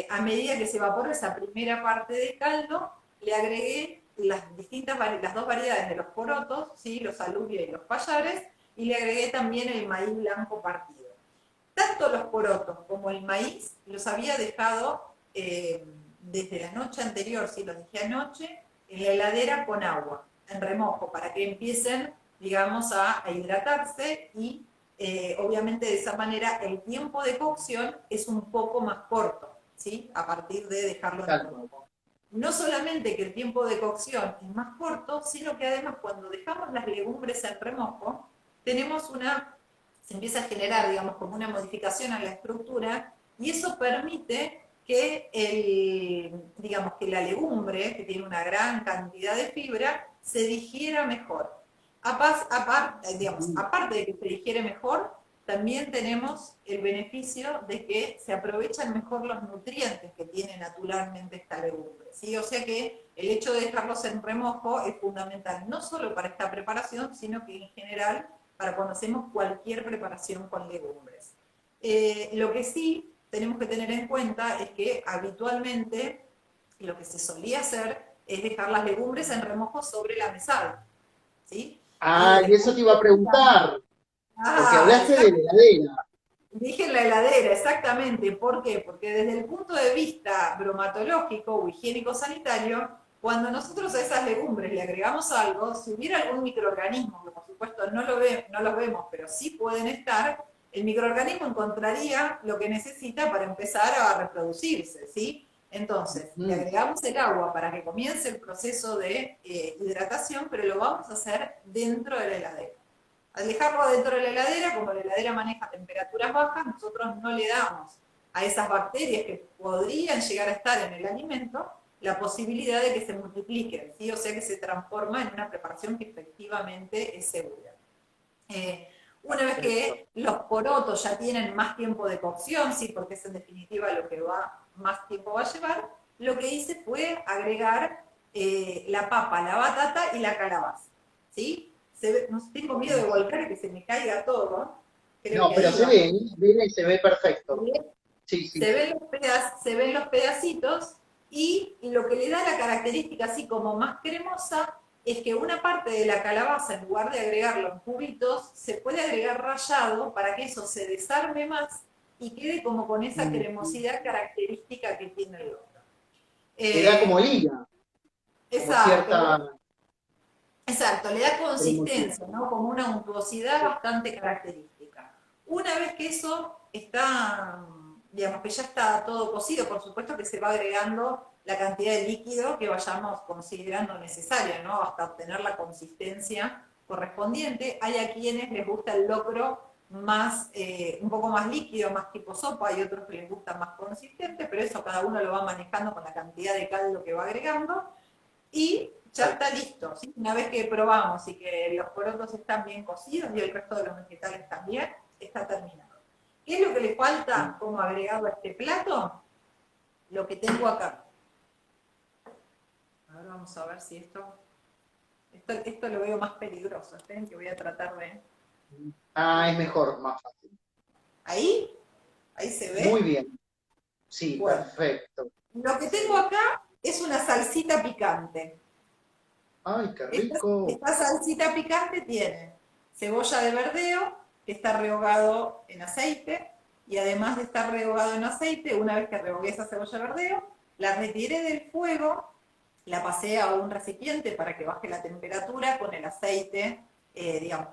a medida que se evaporó esa primera parte del caldo, le agregué las dos variedades de los porotos, ¿sí? Los alubia y los payares, y le agregué también el maíz blanco partido. Tanto los porotos como el maíz los había dejado desde la noche anterior, si los dejé anoche, en la heladera con agua, en remojo, para que empiecen, digamos, a hidratarse y obviamente de esa manera el tiempo de cocción es un poco más corto, ¿sí? A partir de dejarlo en Tal remojo. No solamente que el tiempo de cocción es más corto, sino que además cuando dejamos las legumbres en remojo, tenemos se empieza a generar, digamos, como una modificación a la estructura y eso permite que digamos, que la legumbre, que tiene una gran cantidad de fibra, se digiera mejor. Aparte de que se digiere mejor, también tenemos el beneficio de que se aprovechan mejor los nutrientes que tiene naturalmente esta legumbre, ¿sí? O sea que el hecho de dejarlos en remojo es fundamental, no solo para esta preparación, sino que en general para cuando hacemos cualquier preparación con legumbres. Lo que sí tenemos que tener en cuenta es que habitualmente lo que se solía hacer es dejar las legumbres en remojo sobre la mesada, ¿sí? Y Ah, y eso después, te iba a preguntar, porque hablaste de la heladera. dije en la heladera, exactamente. ¿Por qué? Porque desde el punto de vista bromatológico o higiénico-sanitario, cuando nosotros a esas legumbres le agregamos algo, si hubiera algún microorganismo, que por supuesto no los vemos, pero sí pueden estar, el microorganismo encontraría lo que necesita para empezar a reproducirse, ¿sí? Entonces, le Mm, agregamos el agua para que comience el proceso de hidratación, pero lo vamos a hacer dentro de la heladera. Al dejarlo adentro de la heladera, como la heladera maneja temperaturas bajas, nosotros no le damos a esas bacterias que podrían llegar a estar en el alimento la posibilidad de que se multipliquen, ¿sí? O sea que se transforma en una preparación que efectivamente es segura. Una vez que los porotos ya tienen más tiempo de cocción, sí, porque es en definitiva lo que más tiempo va a llevar, lo que hice fue agregar la papa, la batata y la calabaza, ¿sí? No sé, tengo miedo de volcar y que se me caiga todo. Creo No, que pero ahí se va. ve, viene y se ve perfecto. Sí, sí. Se ven los pedacitos y lo que le da la característica así como más cremosa es que una parte de la calabaza, en lugar de agregarlo en cubitos, se puede agregar rallado para que eso se desarme más y quede como con esa cremosidad característica que tiene el otro. Le da como Eh, liga, como exacto, cierta exacto, le da cremosidad. consistencia, ¿no? Como una untuosidad Sí. bastante característica. Una vez que eso está, digamos que ya está todo cocido, por supuesto que se va agregando la cantidad de líquido que vayamos considerando necesaria, ¿no? Hasta obtener la consistencia correspondiente. Hay a quienes les gusta el locro más, un poco más líquido, más tipo sopa, y otros que les gusta más consistente, pero eso cada uno lo va manejando con la cantidad de caldo que va agregando. Y ya está listo, ¿sí? Una vez que probamos y que los porotos están bien cocidos y el resto de los vegetales también, está terminado. ¿Qué es lo que le falta como agregado a este plato? Lo que tengo acá. Ahora vamos a ver si esto lo veo más peligroso. Esperen que voy a tratar de... Ah, es mejor, más fácil. ¿Ahí? ¿Ahí se Muy ve? bien. Sí, Bueno, perfecto. lo que tengo Excelente. acá es una salsita picante. Ay, qué Esta, rico. esta salsita picante tiene cebolla de verdeo, que está rehogado en aceite, y además de estar rehogado en aceite, una vez que rehogué esa cebolla de verdeo, la retiré del fuego, la pasé a un recipiente para que baje la temperatura con el aceite, digamos,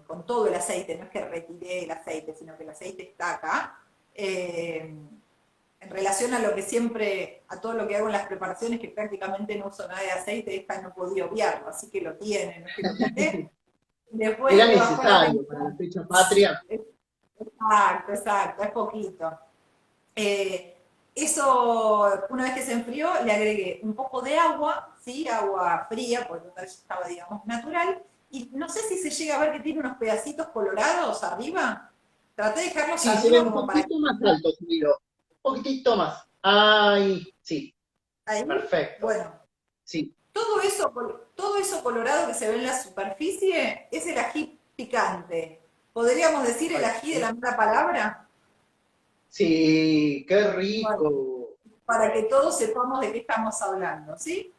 con todo el aceite, no es que retiré el aceite, sino que el aceite está acá. En relación a lo que siempre, a todo lo que hago en las preparaciones, que prácticamente no uso nada de aceite, esta no podía obviarlo, así que lo tiene, no es que lo quité. Después Era le bajo la necesario para la temperatura. fecha patria. Exacto, exacto, es poquito. Eso, una vez que se enfrió, le agregué un poco de agua, ¿sí? Agua fría, porque total ya estaba, digamos, natural. Y no sé si se llega a ver que tiene unos pedacitos colorados arriba. Traté de dejarlos Sí, se ve arriba un como para que... poquito más alto, Camilo. Un poquitito más. Ay, sí, Ahí, perfecto. bueno, Sí. todo eso colorado que se ve en la superficie es el ají picante. ¿Podríamos decir el Ay, ají de sí. la misma palabra? Sí, qué Bueno, rico. para que todos sepamos de qué estamos hablando, ¿sí?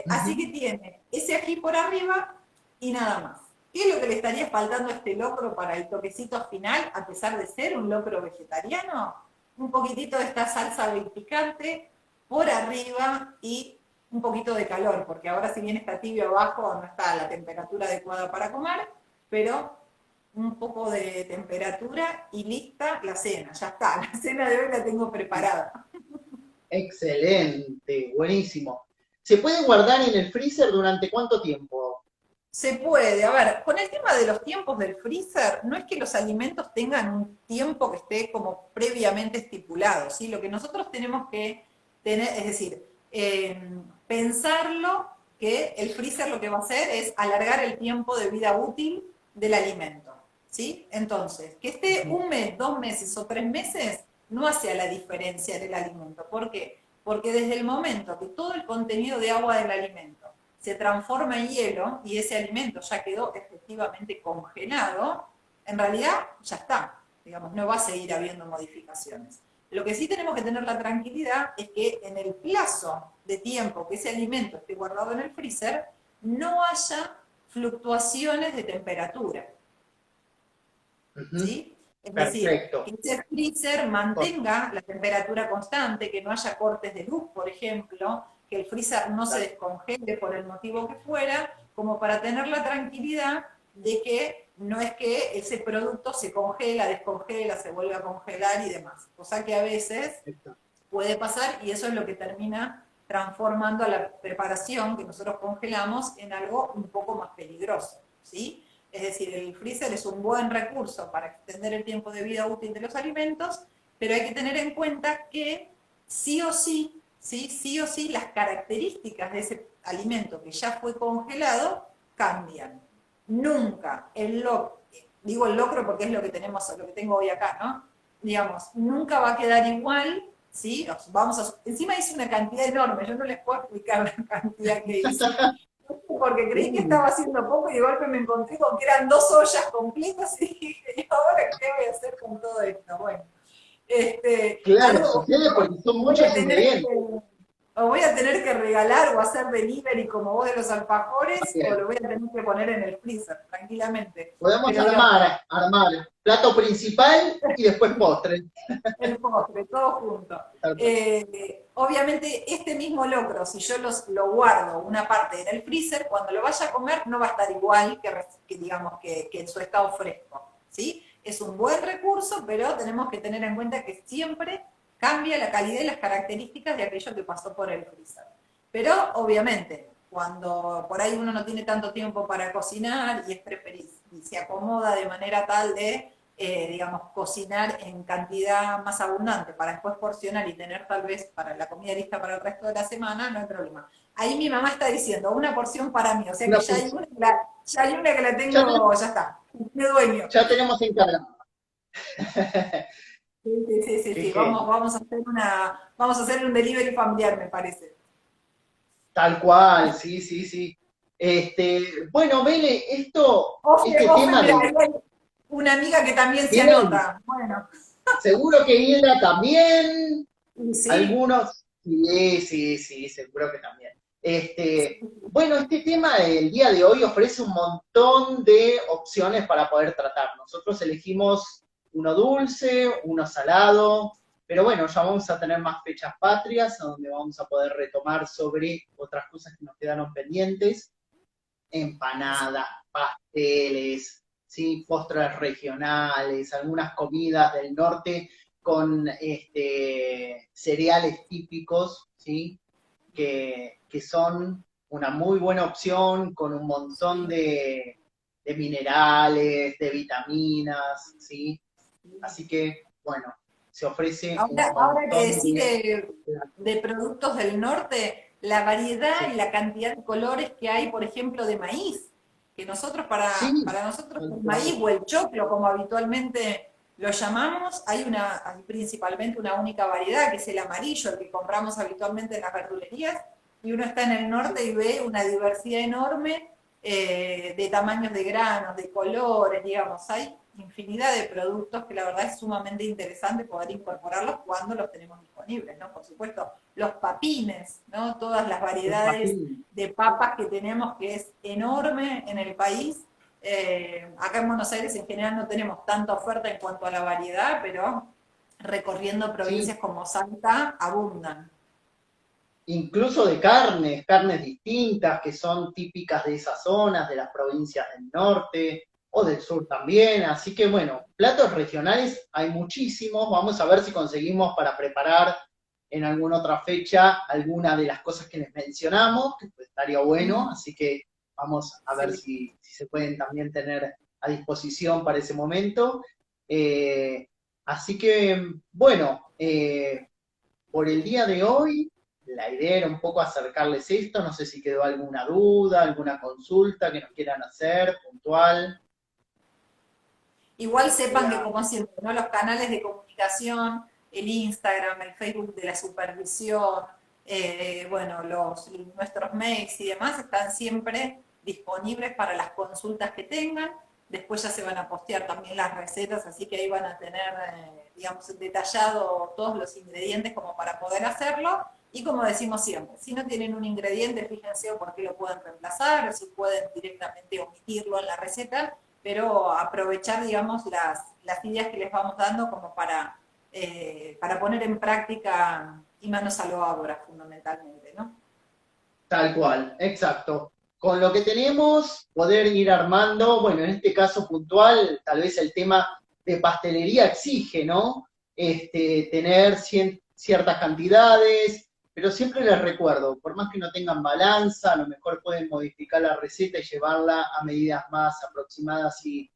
Así que Ujú. tiene ese ají por arriba y nada más. ¿Qué es lo que le estaría faltando a este locro para el toquecito final, a pesar de ser un locro vegetariano? Un poquitito de esta salsa picante por arriba y un poquito de calor, porque ahora si bien está tibio abajo, no está a la temperatura adecuada para comer, pero un poco de temperatura y lista la cena, ya está, la cena de hoy la tengo preparada. Excelente, buenísimo. ¿Se puede guardar en el freezer durante cuánto tiempo? Se puede, a ver, con el tema de los tiempos del freezer, no es que los alimentos tengan un tiempo que esté como previamente estipulado, ¿sí? Lo que nosotros tenemos que tener, es decir, pensarlo que el freezer lo que va a hacer es alargar el tiempo de vida útil del alimento, ¿sí? Entonces, que esté un mes, 2 meses o 3 meses no hace la diferencia en el alimento. ¿Por qué? Porque desde el momento que todo el contenido de agua del alimento se transforma en hielo y ese alimento ya quedó efectivamente congelado, en realidad ya está, digamos, no va a seguir habiendo modificaciones. Lo que sí tenemos que tener la tranquilidad es que en el plazo de tiempo que ese alimento esté guardado en el freezer, no haya fluctuaciones de temperatura, Ujú. ¿sí? Es decir, Perfecto. que ese freezer mantenga la temperatura constante, que no haya cortes de luz, por ejemplo, que el freezer no se descongele por el motivo que fuera, como para tener la tranquilidad de que no es que ese producto se congela, descongela, se vuelve a congelar y demás. Cosa que a veces puede pasar y eso es lo que termina transformando a la preparación que nosotros congelamos en algo un poco más peligroso, ¿sí? Es decir, el freezer es un buen recurso para extender el tiempo de vida útil de los alimentos, pero hay que tener en cuenta que sí o sí, ¿sí? Sí o sí, las características de ese alimento que ya fue congelado cambian. Nunca el locro, digo el locro porque es lo que tenemos, lo que tengo hoy acá, ¿no? Digamos, nunca va a quedar igual, ¿sí? Encima hice una cantidad enorme, yo no les puedo explicar la cantidad que hice, porque creí que estaba haciendo poco y de golpe me encontré con que eran 2 ollas completas y dije, ¿y ahora qué voy a hacer con todo esto? Bueno, Claro, algo sucede porque son voy a muchos tener ingredientes. que, o voy a tener que regalar o hacer delivery como vos de los alfajores, o También. lo voy a tener que poner en el freezer, tranquilamente. Podemos Pero digamos, armar plato principal y después postre. el postre, todo junto. Tal cual. Obviamente, este mismo locro, si yo lo guardo una parte en el freezer, cuando lo vaya a comer no va a estar igual digamos, que en su estado fresco. ¿Sí? Es un buen recurso, pero tenemos que tener en cuenta que siempre cambia la calidad y las características de aquello que pasó por el freezer. Pero, obviamente, cuando por ahí uno no tiene tanto tiempo para cocinar y es preferible y se acomoda de manera tal de digamos, cocinar en cantidad más abundante para después porcionar y tener tal vez para la comida lista para el resto de la semana, no hay problema. Ahí mi mamá está diciendo, una porción para mí, o sea que Una ya hay pizza. una, ya hay una que la Ya tengo, tenemos, ya está, me dueño. ya tenemos encargado. Sí, sí, sí, sí, Qué sí. genio. Vamos a hacer un delivery familiar, me parece. Tal cual, sí, sí, sí. Bueno, Bele, Ofe, este Ofe, tema mira, de ahí hay una amiga que también se bien, anota. Bueno, seguro que Hilda también, y sí, algunos, sí, sí, sí, seguro que también. Bueno, este tema del día de hoy ofrece un montón de opciones para poder tratar. Nosotros elegimos uno dulce, uno salado, pero bueno, ya vamos a tener más fechas patrias, a donde vamos a poder retomar sobre otras cosas que nos quedaron pendientes, empanadas, pasteles, ¿sí? Postres regionales, algunas comidas del norte con cereales típicos, ¿sí? Que son una muy buena opción con un montón sí. de minerales, de vitaminas, ¿sí? Así que, bueno, se ofrece un Ahora que montón decís de... de productos del norte, la variedad y Sí, la cantidad de colores que hay, por ejemplo, de maíz, que nosotros sí, para nosotros tal el maíz cual. o el choclo, como habitualmente lo llamamos, hay principalmente una única variedad, que es el amarillo, el que compramos habitualmente en las verdulerías, y uno está en el norte Sí, y ve una diversidad enorme de tamaños de granos, de colores, digamos, hay infinidad de productos que la verdad es sumamente interesante poder incorporarlos cuando los tenemos disponibles, ¿no? Por supuesto, los papines, ¿no? Todas las los variedades patines. de papas que tenemos, que es enorme en el país. Acá en Buenos Aires en general no tenemos tanta oferta en cuanto a la variedad, pero recorriendo Sí, provincias como Salta abundan. incluso de carnes, carnes distintas que son típicas de esas zonas, de las provincias del norte o del sur también. Así que bueno, platos regionales hay muchísimos. Vamos a ver si conseguimos para preparar en alguna otra fecha alguna de las cosas que les mencionamos, que pues estaría bueno. Así que vamos a ver Sí. si se pueden también tener a disposición para ese momento. Eh, Así que, bueno, por el día de hoy, la idea era un poco acercarles esto, no sé si quedó alguna duda, alguna consulta que nos quieran hacer, puntual. Igual sepan que, Sería, como siempre, ¿no? Los canales de comunicación, el Instagram, el Facebook de la supervisión, bueno, nuestros mails y demás están siempre disponibles para las consultas que tengan. Después ya se van a postear también las recetas, así que ahí van a tener, digamos, detallado todos los ingredientes como para poder hacerlo. Y como decimos siempre, si no tienen un ingrediente, fíjense por qué lo pueden reemplazar o si pueden directamente omitirlo en la receta, pero aprovechar, digamos, las ideas que les vamos dando como para poner en práctica y manos a la obra, fundamentalmente, ¿no? tal cual, exacto. Con lo que tenemos, poder ir armando, bueno, en este caso puntual, tal vez el tema de pastelería exige, ¿no? Tener ciertas cantidades, pero siempre les recuerdo, por más que no tengan balanza, a lo mejor pueden modificar la receta y llevarla a medidas más aproximadas y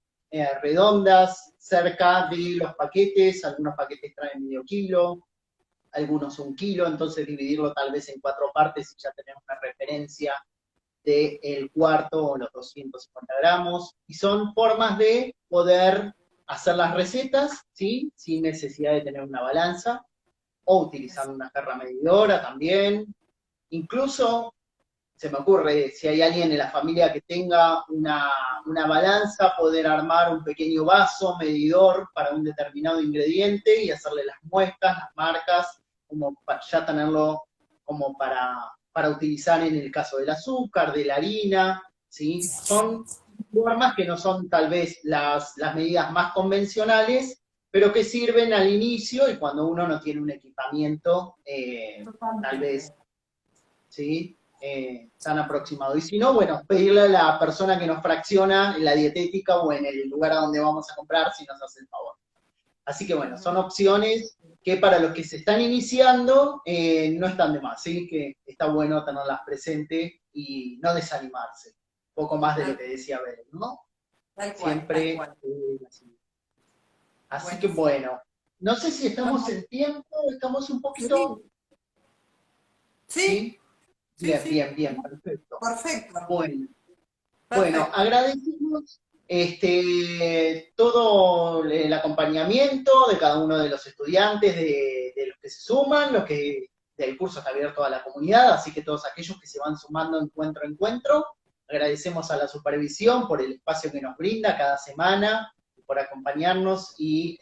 redondas, cerca de los paquetes. Algunos paquetes traen medio kilo, algunos 1 kilo, entonces dividirlo tal vez en 4 partes y ya tenemos una referencia del cuarto o los 250 gramos. Y son formas de poder hacer las recetas, ¿sí? Sin necesidad de tener una balanza, o utilizando una jarra medidora también. Incluso, se me ocurre, si hay alguien en la familia que tenga una balanza, poder armar un pequeño vaso medidor para un determinado ingrediente y hacerle las muestras, las marcas, como para ya tenerlo como para utilizar en el caso del azúcar, de la harina, ¿sí? Son formas que no son tal vez las medidas más convencionales, pero que sirven al inicio y cuando uno no tiene un equipamiento, tal vez, ¿sí? Tan aproximado. Y si no, bueno, pedirle a la persona que nos fracciona en la dietética o en el lugar a donde vamos a comprar si nos hace el favor. Así que bueno, son opciones que para los que se están iniciando no están de más, ¿sí? Que está bueno tenerlas presentes y no desanimarse. Un poco más de lo que decía Belén, ¿no? Tal cual, Siempre tal cual. así. Así que Buenísimo. bueno, no sé si estamos Bueno, en tiempo, estamos un sí, poquito, sí, ¿sí? sí, Bien, sí. bien, bien, perfecto. Perfecto, Bueno, bueno, perfecto. agradecemos todo el acompañamiento de cada uno de los estudiantes, de los que se suman, del curso está abierto a la comunidad, así que todos aquellos que se van sumando encuentro a encuentro, agradecemos a la supervisión por el espacio que nos brinda cada semana, por acompañarnos y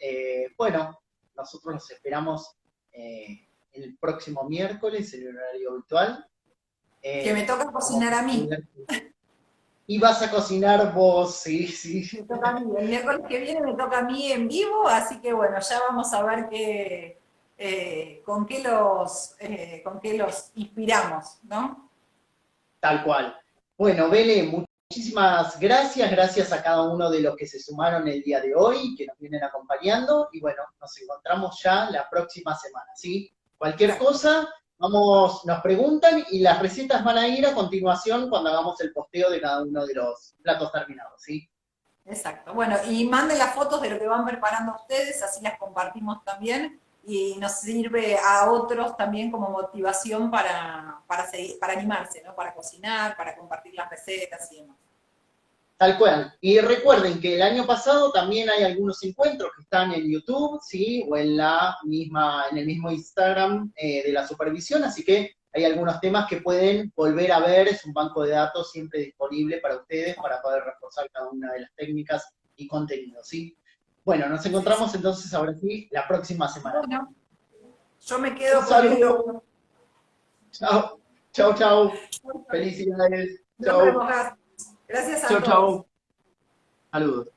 bueno, nosotros los esperamos el próximo miércoles en el horario habitual. Que me toca Vamos cocinar a a mí. poder y vas a cocinar vos, sí, sí. Me toca a mí. El miércoles que viene me toca a mí en vivo, así que bueno, ya vamos a ver con qué los inspiramos, ¿no? Tal cual. Bueno, Bele, muchísimas gracias, gracias a cada uno de los que se sumaron el día de hoy, que nos vienen acompañando, y bueno, nos encontramos ya la próxima semana, ¿sí? Cualquier Exacto, cosa, nos preguntan y las recetas van a ir a continuación cuando hagamos el posteo de cada uno de los platos terminados, ¿sí? exacto. Bueno, y manden las fotos de lo que van preparando ustedes, así las compartimos también y nos sirve a otros también como motivación seguir, para animarse, ¿no? Para cocinar, para compartir las recetas y demás. Tal cual. Y recuerden que el año pasado también hay algunos encuentros que están en YouTube, ¿sí? O en el mismo Instagram de la supervisión, así que hay algunos temas que pueden volver a ver, es un banco de datos siempre disponible para ustedes para poder reforzar cada una de las técnicas y contenidos, ¿sí? Bueno, nos Sí, sí. encontramos entonces ahora sí la próxima semana. Bueno, yo me Un quedo con saludo. esto. Chao. Chao, chao. Felicidades. Nos Chao. vemos, Gas. Gracias a Chao, todos. chao. Saludos.